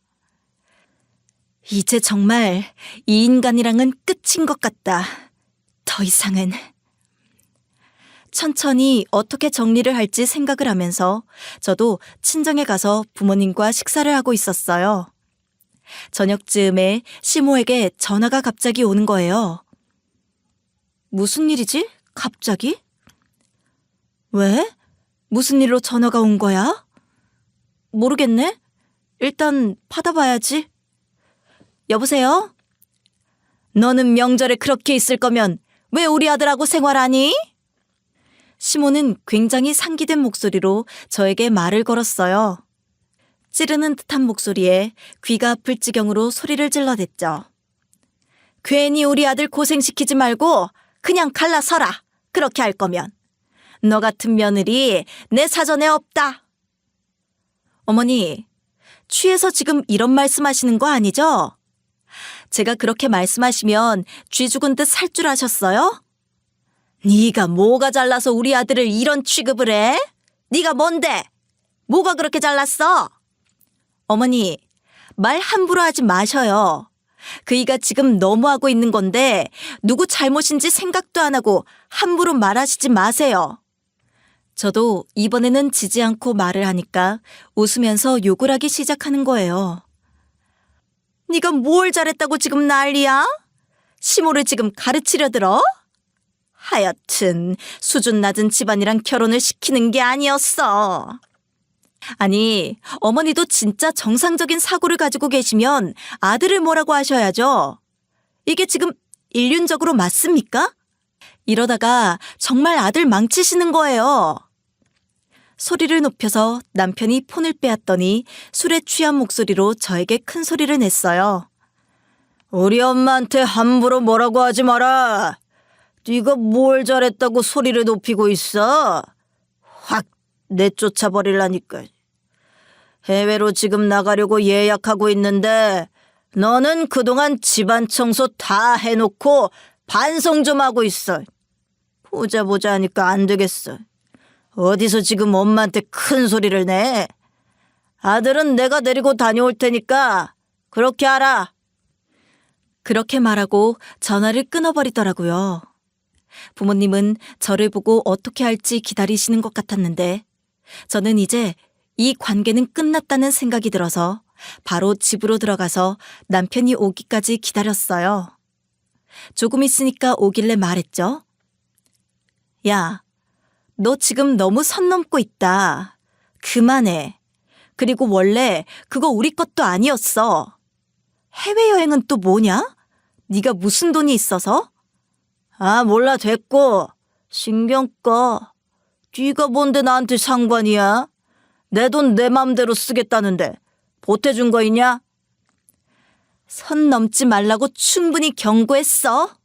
이제 정말 이 인간이랑은 끝인 것 같다. 더 이상은. 천천히 어떻게 정리를 할지 생각을 하면서 저도 친정에 가서 부모님과 식사를 하고 있었어요. 저녁쯤에 시모에게 전화가 갑자기 오는 거예요. 무슨 일이지? 갑자기? 왜? 무슨 일로 전화가 온 거야? 모르겠네. 일단 받아봐야지. 여보세요? 너는 명절에 그렇게 있을 거면 왜 우리 아들하고 생활하니? 시모는 굉장히 상기된 목소리로 저에게 말을 걸었어요. 찌르는 듯한 목소리에 귀가 아플 지경으로 소리를 질러댔죠. 괜히 우리 아들 고생시키지 말고 그냥 갈라서라. 그렇게 할 거면. 너 같은 며느리 내 사전에 없다. 어머니, 취해서 지금 이런 말씀하시는 거 아니죠? 제가 그렇게 말씀하시면 쥐 죽은 듯 살 줄 아셨어요? 네가 뭐가 잘나서 우리 아들을 이런 취급을 해? 네가 뭔데? 뭐가 그렇게 잘났어? 어머니, 말 함부로 하지 마셔요. 그이가 지금 너무하고 있는 건데 누구 잘못인지 생각도 안 하고 함부로 말하시지 마세요. 저도 이번에는 지지 않고 말을 하니까 웃으면서 욕을 하기 시작하는 거예요. 네가 뭘 잘했다고 지금 난리야? 시모를 지금 가르치려 들어? 하여튼 수준 낮은 집안이랑 결혼을 시키는 게 아니었어. 아니, 어머니도 진짜 정상적인 사고를 가지고 계시면 아들을 뭐라고 하셔야죠. 이게 지금 인륜적으로 맞습니까? 이러다가 정말 아들 망치시는 거예요. 소리를 높여서 남편이 폰을 빼앗더니 술에 취한 목소리로 저에게 큰 소리를 냈어요. 우리 엄마한테 함부로 뭐라고 하지 마라. 네가 뭘 잘했다고 소리를 높이고 있어? 확 내쫓아버리려니까. 해외로 지금 나가려고 예약하고 있는데 너는 그동안 집안 청소 다 해놓고 반성 좀 하고 있어. 보자 하니까 안 되겠어. 어디서 지금 엄마한테 큰 소리를 내? 아들은 내가 데리고 다녀올 테니까 그렇게 하라. 그렇게 말하고 전화를 끊어버리더라고요. 부모님은 저를 보고 어떻게 할지 기다리시는 것 같았는데 저는 이제 이 관계는 끝났다는 생각이 들어서 바로 집으로 들어가서 남편이 오기까지 기다렸어요. 조금 있으니까 오길래 말했죠. 야, 너 지금 너무 선 넘고 있다. 그만해. 그리고 원래 그거 우리 것도 아니었어. 해외여행은 또 뭐냐? 네가 무슨 돈이 있어서? 아, 몰라 됐고. 신경 꺼. 네가 뭔데 나한테 상관이야? 내 돈 내 맘대로 쓰겠다는데 보태준 거 있냐? 선 넘지 말라고 충분히 경고했어.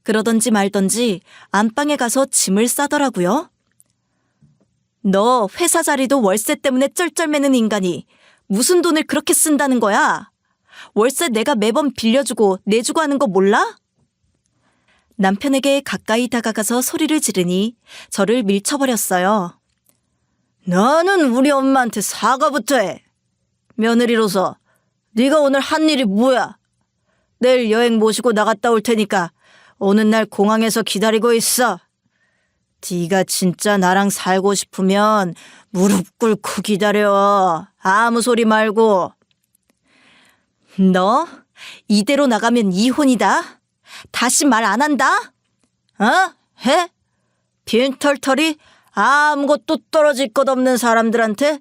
그러던지 말던지 안방에 가서 짐을 싸더라고요. 너 회사 자리도 월세 때문에 쩔쩔매는 인간이 무슨 돈을 그렇게 쓴다는 거야? 월세 내가 매번 빌려주고 내주고 하는 거 몰라? 남편에게 가까이 다가가서 소리를 지르니 저를 밀쳐버렸어요. 너는 우리 엄마한테 사과부터 해. 며느리로서 네가 오늘 한 일이 뭐야? 내일 여행 모시고 나갔다 올 테니까 오는 날 공항에서 기다리고 있어. 네가 진짜 나랑 살고 싶으면 무릎 꿇고 기다려. 아무 소리 말고. 너 이대로 나가면 이혼이다. 다시 말 안 한다. 어? 해? 빈털털이 아무것도 떨어질 것 없는 사람들한테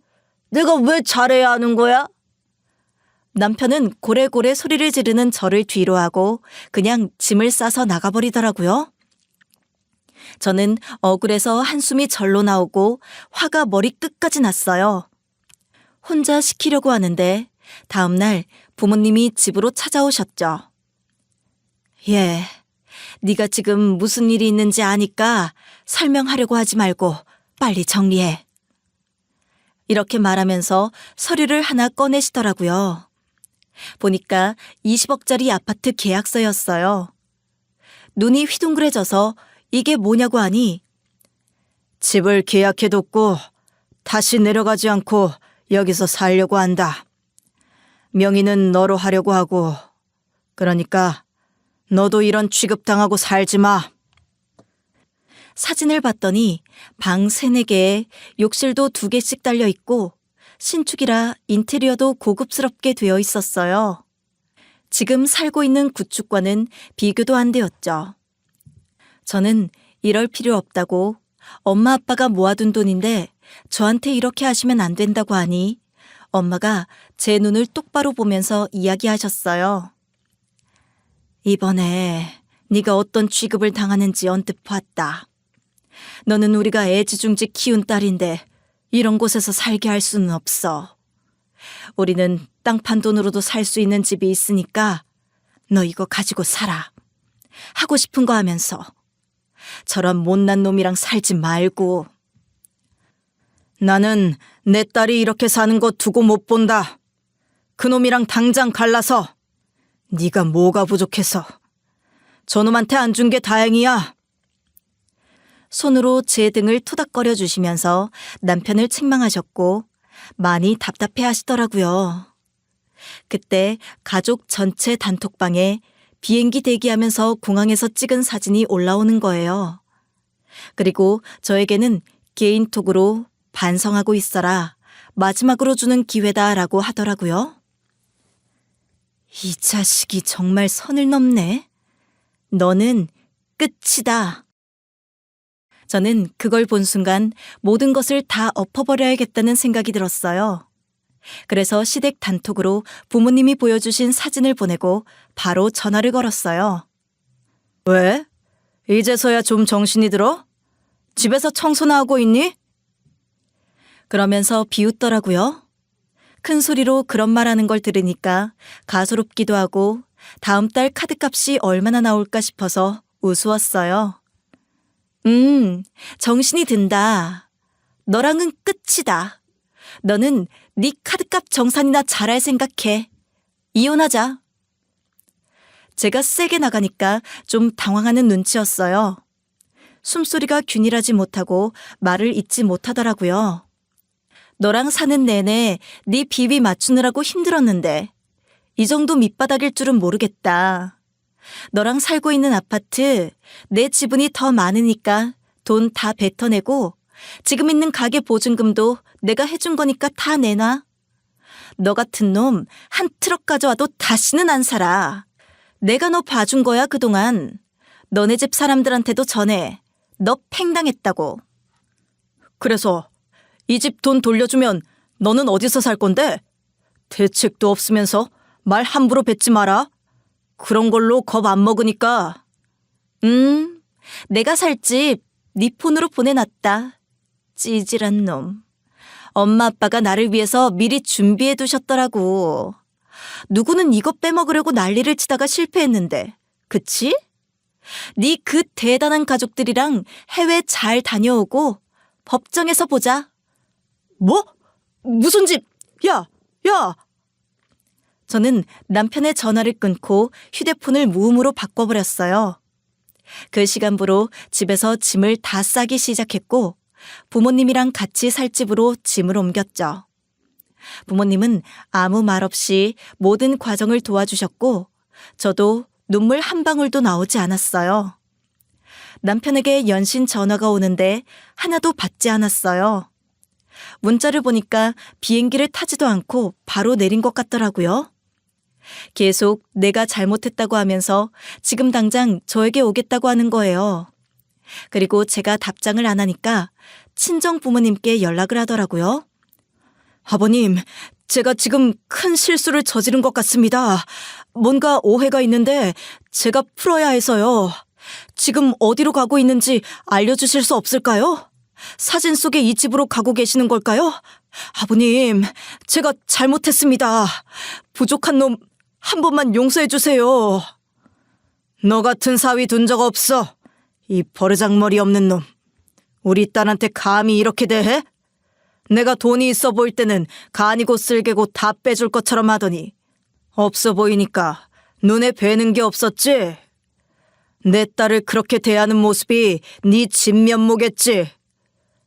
내가 왜 잘해야 하는 거야? 남편은 고래고래 소리를 지르는 저를 뒤로 하고 그냥 짐을 싸서 나가버리더라고요. 저는 억울해서 한숨이 절로 나오고 화가 머리 끝까지 났어요. 혼자 시키려고 하는데 다음날 부모님이 집으로 찾아오셨죠. 예, 네가 지금 무슨 일이 있는지 아니까 설명하려고 하지 말고 빨리 정리해. 이렇게 말하면서 서류를 하나 꺼내시더라고요. 보니까 20억짜리 아파트 계약서였어요. 눈이 휘둥그레져서 이게 뭐냐고 하니 집을 계약해뒀고 다시 내려가지 않고 여기서 살려고 한다. 명의는 너로 하려고 하고, 그러니까 너도 이런 취급당하고 살지 마. 사진을 봤더니 방 3-4개에 욕실도 2개씩 달려 있고 신축이라 인테리어도 고급스럽게 되어 있었어요. 지금 살고 있는 구축과는 비교도 안 되었죠. 저는 이럴 필요 없다고, 엄마 아빠가 모아둔 돈인데 저한테 이렇게 하시면 안 된다고 하니 엄마가 제 눈을 똑바로 보면서 이야기하셨어요. 이번에 네가 어떤 취급을 당하는지 언뜻 봤다. 너는 우리가 애지중지 키운 딸인데 이런 곳에서 살게 할 수는 없어. 우리는 땅 판 돈으로도 살 수 있는 집이 있으니까 너 이거 가지고 살아. 하고 싶은 거 하면서. 저런 못난 놈이랑 살지 말고. 나는 내 딸이 이렇게 사는 거 두고 못 본다. 그놈이랑 당장 갈라서. 네가 뭐가 부족해서. 저놈한테 안 준 게 다행이야. 손으로 제 등을 토닥거려 주시면서 남편을 책망하셨고 많이 답답해 하시더라고요. 그때 가족 전체 단톡방에 비행기 대기하면서 공항에서 찍은 사진이 올라오는 거예요. 그리고 저에게는 개인톡으로 반성하고 있어라, 마지막으로 주는 기회다라고 하더라고요. 이 자식이 정말 선을 넘네. 너는 끝이다. 저는 그걸 본 순간 모든 것을 다 엎어버려야겠다는 생각이 들었어요. 그래서 시댁 단톡으로 부모님이 보여주신 사진을 보내고 바로 전화를 걸었어요. 왜? 이제서야 좀 정신이 들어? 집에서 청소나 하고 있니? 그러면서 비웃더라고요. 큰 소리로 그런 말하는 걸 들으니까 가소롭기도 하고 다음 달 카드값이 얼마나 나올까 싶어서 우스웠어요. 정신이 든다. 너랑은 끝이다. 너는 네 카드값 정산이나 잘할 생각해. 이혼하자. 제가 세게 나가니까 좀 당황하는 눈치였어요. 숨소리가 균일하지 못하고 말을 잇지 못하더라고요. 너랑 사는 내내 네 비위 맞추느라고 힘들었는데 이 정도 밑바닥일 줄은 모르겠다. 너랑 살고 있는 아파트, 내 지분이 더 많으니까 돈 다 뱉어내고 지금 있는 가게 보증금도 내가 해준 거니까 다 내놔. 너 같은 놈 한 트럭 가져와도 다시는 안 살아. 내가 너 봐준 거야 그동안. 너네 집 사람들한테도 전해. 너 팽당했다고. 그래서 이 집 돈 돌려주면 너는 어디서 살 건데? 대책도 없으면서 말 함부로 뱉지 마라. 그런 걸로 겁 안 먹으니까. 내가 살 집 네 폰으로 보내놨다. 찌질한 놈. 엄마 아빠가 나를 위해서 미리 준비해 두셨더라고. 누구는 이거 빼먹으려고 난리를 치다가 실패했는데. 그치? 네 그 대단한 가족들이랑 해외 잘 다녀오고 법정에서 보자. 뭐? 무슨 집? 야! 저는 남편의 전화를 끊고 휴대폰을 무음으로 바꿔버렸어요. 그 시간부로 집에서 짐을 다 싸기 시작했고 부모님이랑 같이 살 집으로 짐을 옮겼죠. 부모님은 아무 말 없이 모든 과정을 도와주셨고 저도 눈물 한 방울도 나오지 않았어요. 남편에게 연신 전화가 오는데 하나도 받지 않았어요. 문자를 보니까 비행기를 타지도 않고 바로 내린 것 같더라고요. 계속 내가 잘못했다고 하면서 지금 당장 저에게 오겠다고 하는 거예요. 그리고 제가 답장을 안 하니까 친정 부모님께 연락을 하더라고요. 아버님, 제가 지금 큰 실수를 저지른 것 같습니다. 뭔가 오해가 있는데 제가 풀어야 해서요. 지금 어디로 가고 있는지 알려주실 수 없을까요? 사진 속에 이 집으로 가고 계시는 걸까요? 아버님, 제가 잘못했습니다. 부족한 놈 한 번만 용서해 주세요. 너 같은 사위 둔 적 없어. 이 버르장머리 없는 놈. 우리 딸한테 감히 이렇게 대해? 내가 돈이 있어 보일 때는 간이고 쓸개고 다 빼줄 것처럼 하더니 없어 보이니까 눈에 뵈는 게 없었지? 내 딸을 그렇게 대하는 모습이 네 진면모겠지?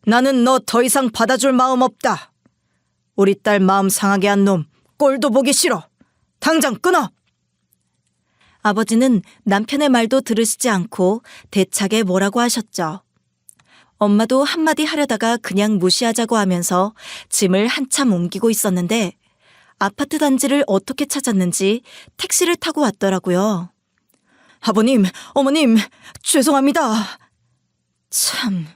나는 너 더 이상 받아줄 마음 없다. 우리 딸 마음 상하게 한 놈 꼴도 보기 싫어. 당장 끊어! 아버지는 남편의 말도 들으시지 않고 대차게 뭐라고 하셨죠. 엄마도 한마디 하려다가 그냥 무시하자고 하면서 짐을 한참 옮기고 있었는데 아파트 단지를 어떻게 찾았는지 택시를 타고 왔더라고요. 아버님, 어머님, 죄송합니다. 참,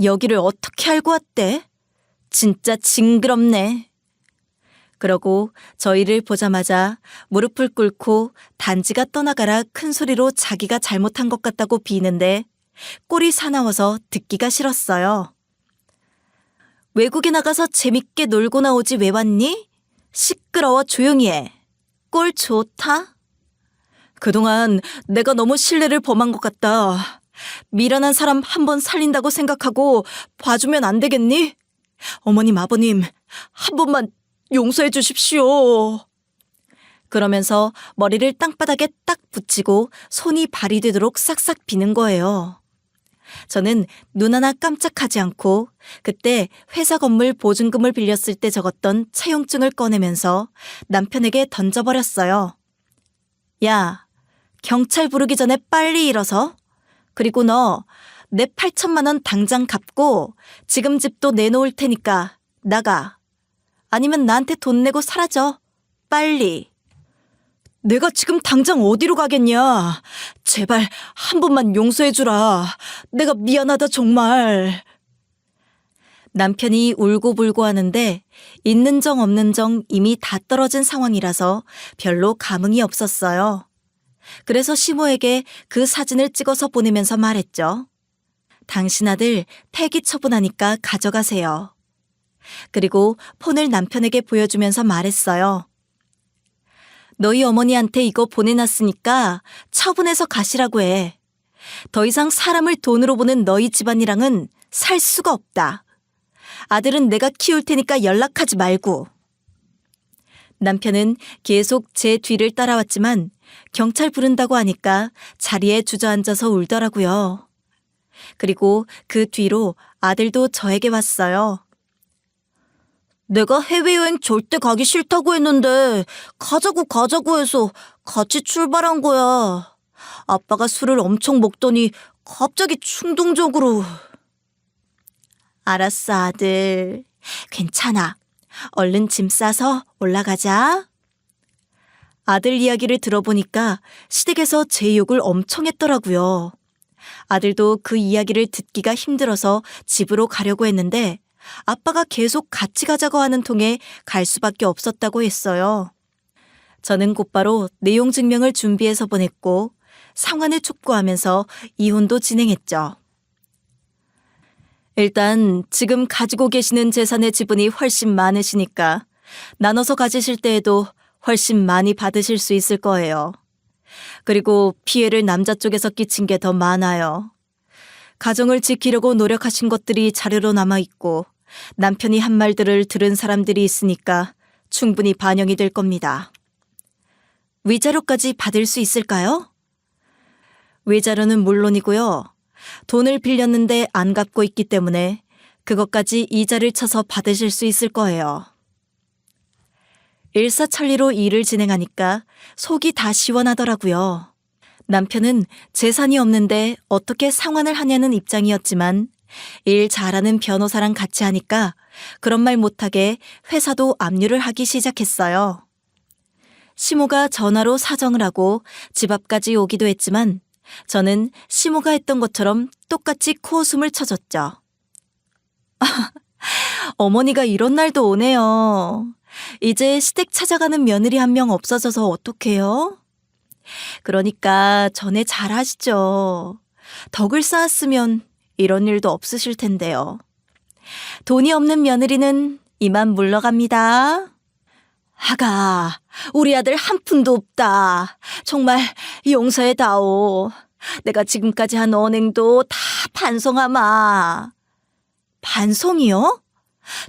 여기를 어떻게 알고 왔대? 진짜 징그럽네. 그러고 저희를 보자마자 무릎을 꿇고 단지가 떠나가라 큰 소리로 자기가 잘못한 것 같다고 비는데 꼴이 사나워서 듣기가 싫었어요. 외국에 나가서 재밌게 놀고 나오지 왜 왔니? 시끄러워 조용히 해. 꼴 좋다? 그동안 내가 너무 신뢰를 범한 것 같다. 미련한 사람 한 번 살린다고 생각하고 봐주면 안 되겠니? 어머님, 아버님, 한 번만 용서해 주십시오. 그러면서 머리를 땅바닥에 딱 붙이고 손이 발이 되도록 싹싹 비는 거예요. 저는 눈 하나 깜짝하지 않고 그때 회사 건물 보증금을 빌렸을 때 적었던 차용증을 꺼내면서 남편에게 던져버렸어요. 야, 경찰 부르기 전에 빨리 일어서. 그리고 너 내 8천만 원 당장 갚고 지금 집도 내놓을 테니까 나가. 아니면 나한테 돈 내고 사라져. 빨리. 내가 지금 당장 어디로 가겠냐. 제발 한 번만 용서해 주라. 내가 미안하다 정말. 남편이 울고불고 하는데 있는 정 없는 정 이미 다 떨어진 상황이라서 별로 감흥이 없었어요. 그래서 시모에게 그 사진을 찍어서 보내면서 말했죠. 당신 아들 폐기 처분하니까 가져가세요. 그리고 폰을 남편에게 보여주면서 말했어요. 너희 어머니한테 이거 보내놨으니까 처분해서 가시라고 해. 더 이상 사람을 돈으로 보는 너희 집안이랑은 살 수가 없다. 아들은 내가 키울 테니까 연락하지 말고. 남편은 계속 제 뒤를 따라왔지만 경찰 부른다고 하니까 자리에 주저앉아서 울더라고요. 그리고 그 뒤로 아들도 저에게 왔어요. 내가 해외여행 절대 가기 싫다고 했는데 가자고 해서 같이 출발한 거야. 아빠가 술을 엄청 먹더니 갑자기 충동적으로. 알았어, 아들. 괜찮아. 얼른 짐 싸서 올라가자. 아들 이야기를 들어보니까 시댁에서 제 욕을 엄청 했더라고요. 아들도 그 이야기를 듣기가 힘들어서 집으로 가려고 했는데 아빠가 계속 같이 가자고 하는 통에 갈 수밖에 없었다고 했어요. 저는 곧바로 내용 증명을 준비해서 보냈고 상환을 촉구하면서 이혼도 진행했죠. 일단 지금 가지고 계시는 재산의 지분이 훨씬 많으시니까 나눠서 가지실 때에도 훨씬 많이 받으실 수 있을 거예요. 그리고 피해를 남자 쪽에서 끼친 게 더 많아요. 가정을 지키려고 노력하신 것들이 자료로 남아있고 남편이 한 말들을 들은 사람들이 있으니까 충분히 반영이 될 겁니다. 위자료까지 받을 수 있을까요? 위자료는 물론이고요. 돈을 빌렸는데 안 갚고 있기 때문에 그것까지 이자를 쳐서 받으실 수 있을 거예요. 일사천리로 일을 진행하니까 속이 다 시원하더라고요. 남편은 재산이 없는데 어떻게 상환을 하냐는 입장이었지만 일 잘하는 변호사랑 같이 하니까 그런 말 못하게 회사도 압류를 하기 시작했어요. 시모가 전화로 사정을 하고 집 앞까지 오기도 했지만 저는 시모가 했던 것처럼 똑같이 코웃음을 쳐줬죠. 어머니가 이런 날도 오네요. 이제 시댁 찾아가는 며느리 한 명 없어져서 어떡해요? 그러니까 전에 잘하시죠. 덕을 쌓았으면 이런 일도 없으실 텐데요. 돈이 없는 며느리는 이만 물러갑니다. 아가, 우리 아들 한 푼도 없다. 정말 용서해다오. 내가 지금까지 한 언행도 다 반성하마. 반성이요?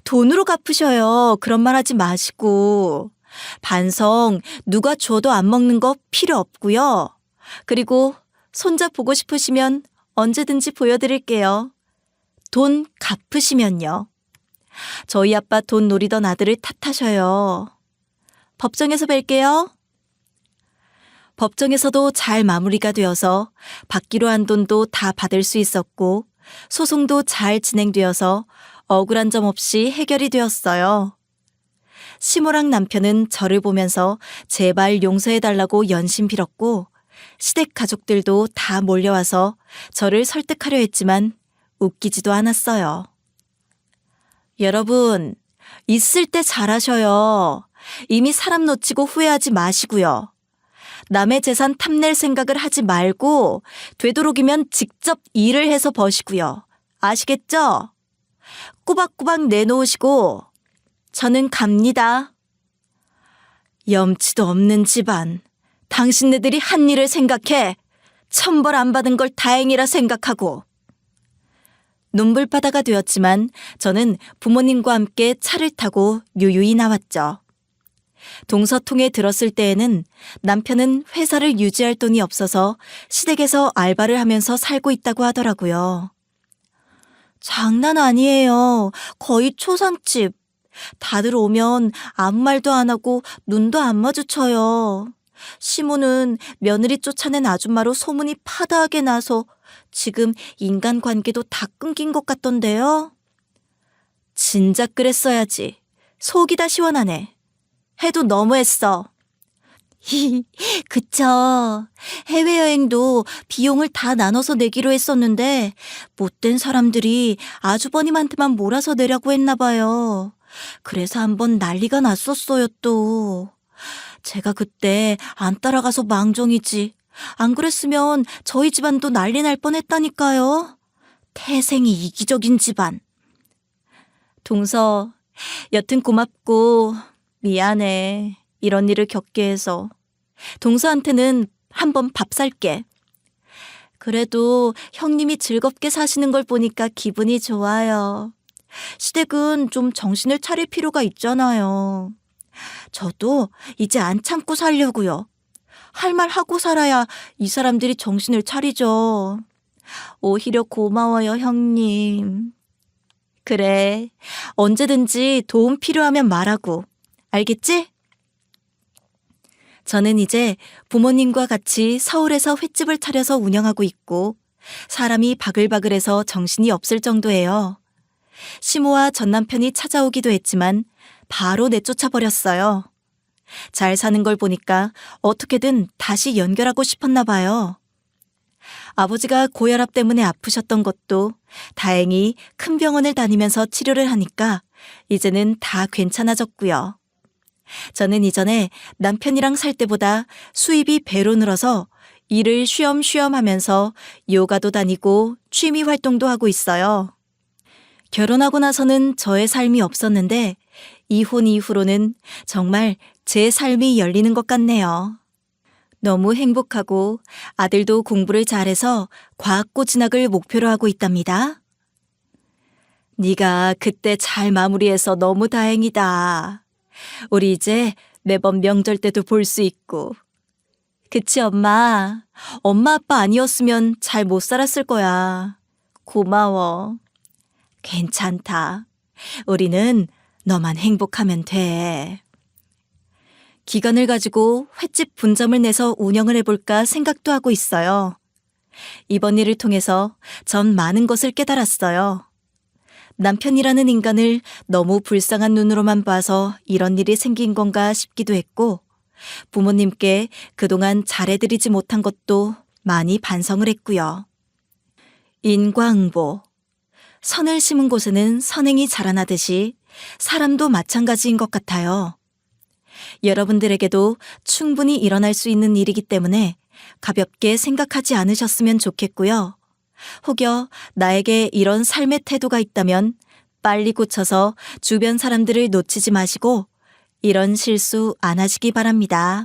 돈으로 갚으셔요. 그런 말 하지 마시고. 반성 누가 줘도 안 먹는 거 필요 없고요. 그리고 손자 보고 싶으시면 언제든지 보여드릴게요. 돈 갚으시면요. 저희 아빠 돈 노리던 아들을 탓하셔요. 법정에서 뵐게요. 법정에서도 잘 마무리가 되어서 받기로 한 돈도 다 받을 수 있었고 소송도 잘 진행되어서 억울한 점 없이 해결이 되었어요. 시모랑 남편은 저를 보면서 제발 용서해달라고 연신 빌었고 시댁 가족들도 다 몰려와서 저를 설득하려 했지만 웃기지도 않았어요. 여러분, 있을 때 잘하셔요. 이미 사람 놓치고 후회하지 마시고요. 남의 재산 탐낼 생각을 하지 말고 되도록이면 직접 일을 해서 버시고요. 아시겠죠? 꼬박꼬박 내놓으시고 저는 갑니다. 염치도 없는 집안. 당신네들이 한 일을 생각해 천벌 안 받은 걸 다행이라 생각하고. 눈물바다가 되었지만 저는 부모님과 함께 차를 타고 유유히 나왔죠. 동서통에 들었을 때에는 남편은 회사를 유지할 돈이 없어서 시댁에서 알바를 하면서 살고 있다고 하더라고요. 장난 아니에요. 거의 초상집. 다들 오면 아무 말도 안 하고 눈도 안 마주쳐요. 시모는 며느리 쫓아낸 아줌마로 소문이 파다하게 나서 지금 인간관계도 다 끊긴 것 같던데요. 진작 그랬어야지. 속이 다 시원하네. 해도 너무했어. 그쵸. 해외여행도 비용을 다 나눠서 내기로 했었는데 못된 사람들이 아주버님한테만 몰아서 내려고 했나 봐요. 그래서 한번 난리가 났었어요 또. 제가 그때 안 따라가서 망정이지. 안 그랬으면 저희 집안도 난리 날 뻔했다니까요. 태생이 이기적인 집안. 동서, 여튼 고맙고 미안해. 이런 일을 겪게 해서. 동서한테는 한번 밥 살게. 그래도 형님이 즐겁게 사시는 걸 보니까 기분이 좋아요. 시댁은 좀 정신을 차릴 필요가 있잖아요. 저도 이제 안 참고 살려고요. 할 말 하고 살아야 이 사람들이 정신을 차리죠. 오히려 고마워요, 형님. 그래, 언제든지 도움 필요하면 말하고. 알겠지? 저는 이제 부모님과 같이 서울에서 횟집을 차려서 운영하고 있고 사람이 바글바글해서 정신이 없을 정도예요. 시모와 전 남편이 찾아오기도 했지만 바로 내쫓아 버렸어요. 잘 사는 걸 보니까 어떻게든 다시 연결하고 싶었나 봐요. 아버지가 고혈압 때문에 아프셨던 것도 다행히 큰 병원을 다니면서 치료를 하니까 이제는 다 괜찮아졌고요. 저는 이전에 남편이랑 살 때보다 수입이 배로 늘어서 일을 쉬엄쉬엄 하면서 요가도 다니고 취미 활동도 하고 있어요. 결혼하고 나서는 저의 삶이 없었는데 이혼 이후로는 정말 제 삶이 열리는 것 같네요. 너무 행복하고 아들도 공부를 잘해서 과학고 진학을 목표로 하고 있답니다. 네가 그때 잘 마무리해서 너무 다행이다. 우리 이제 매번 명절 때도 볼 수 있고. 그치 엄마? 엄마 아빠 아니었으면 잘 못 살았을 거야. 고마워. 괜찮다. 우리는 너만 행복하면 돼. 기간을 가지고 횟집 분점을 내서 운영을 해볼까 생각도 하고 있어요. 이번 일을 통해서 전 많은 것을 깨달았어요. 남편이라는 인간을 너무 불쌍한 눈으로만 봐서 이런 일이 생긴 건가 싶기도 했고 부모님께 그동안 잘해드리지 못한 것도 많이 반성을 했고요. 인과응보. 선을 심은 곳에는 선행이 자라나듯이 사람도 마찬가지인 것 같아요. 여러분들에게도 충분히 일어날 수 있는 일이기 때문에 가볍게 생각하지 않으셨으면 좋겠고요. 혹여 나에게 이런 삶의 태도가 있다면 빨리 고쳐서 주변 사람들을 놓치지 마시고 이런 실수 안 하시기 바랍니다.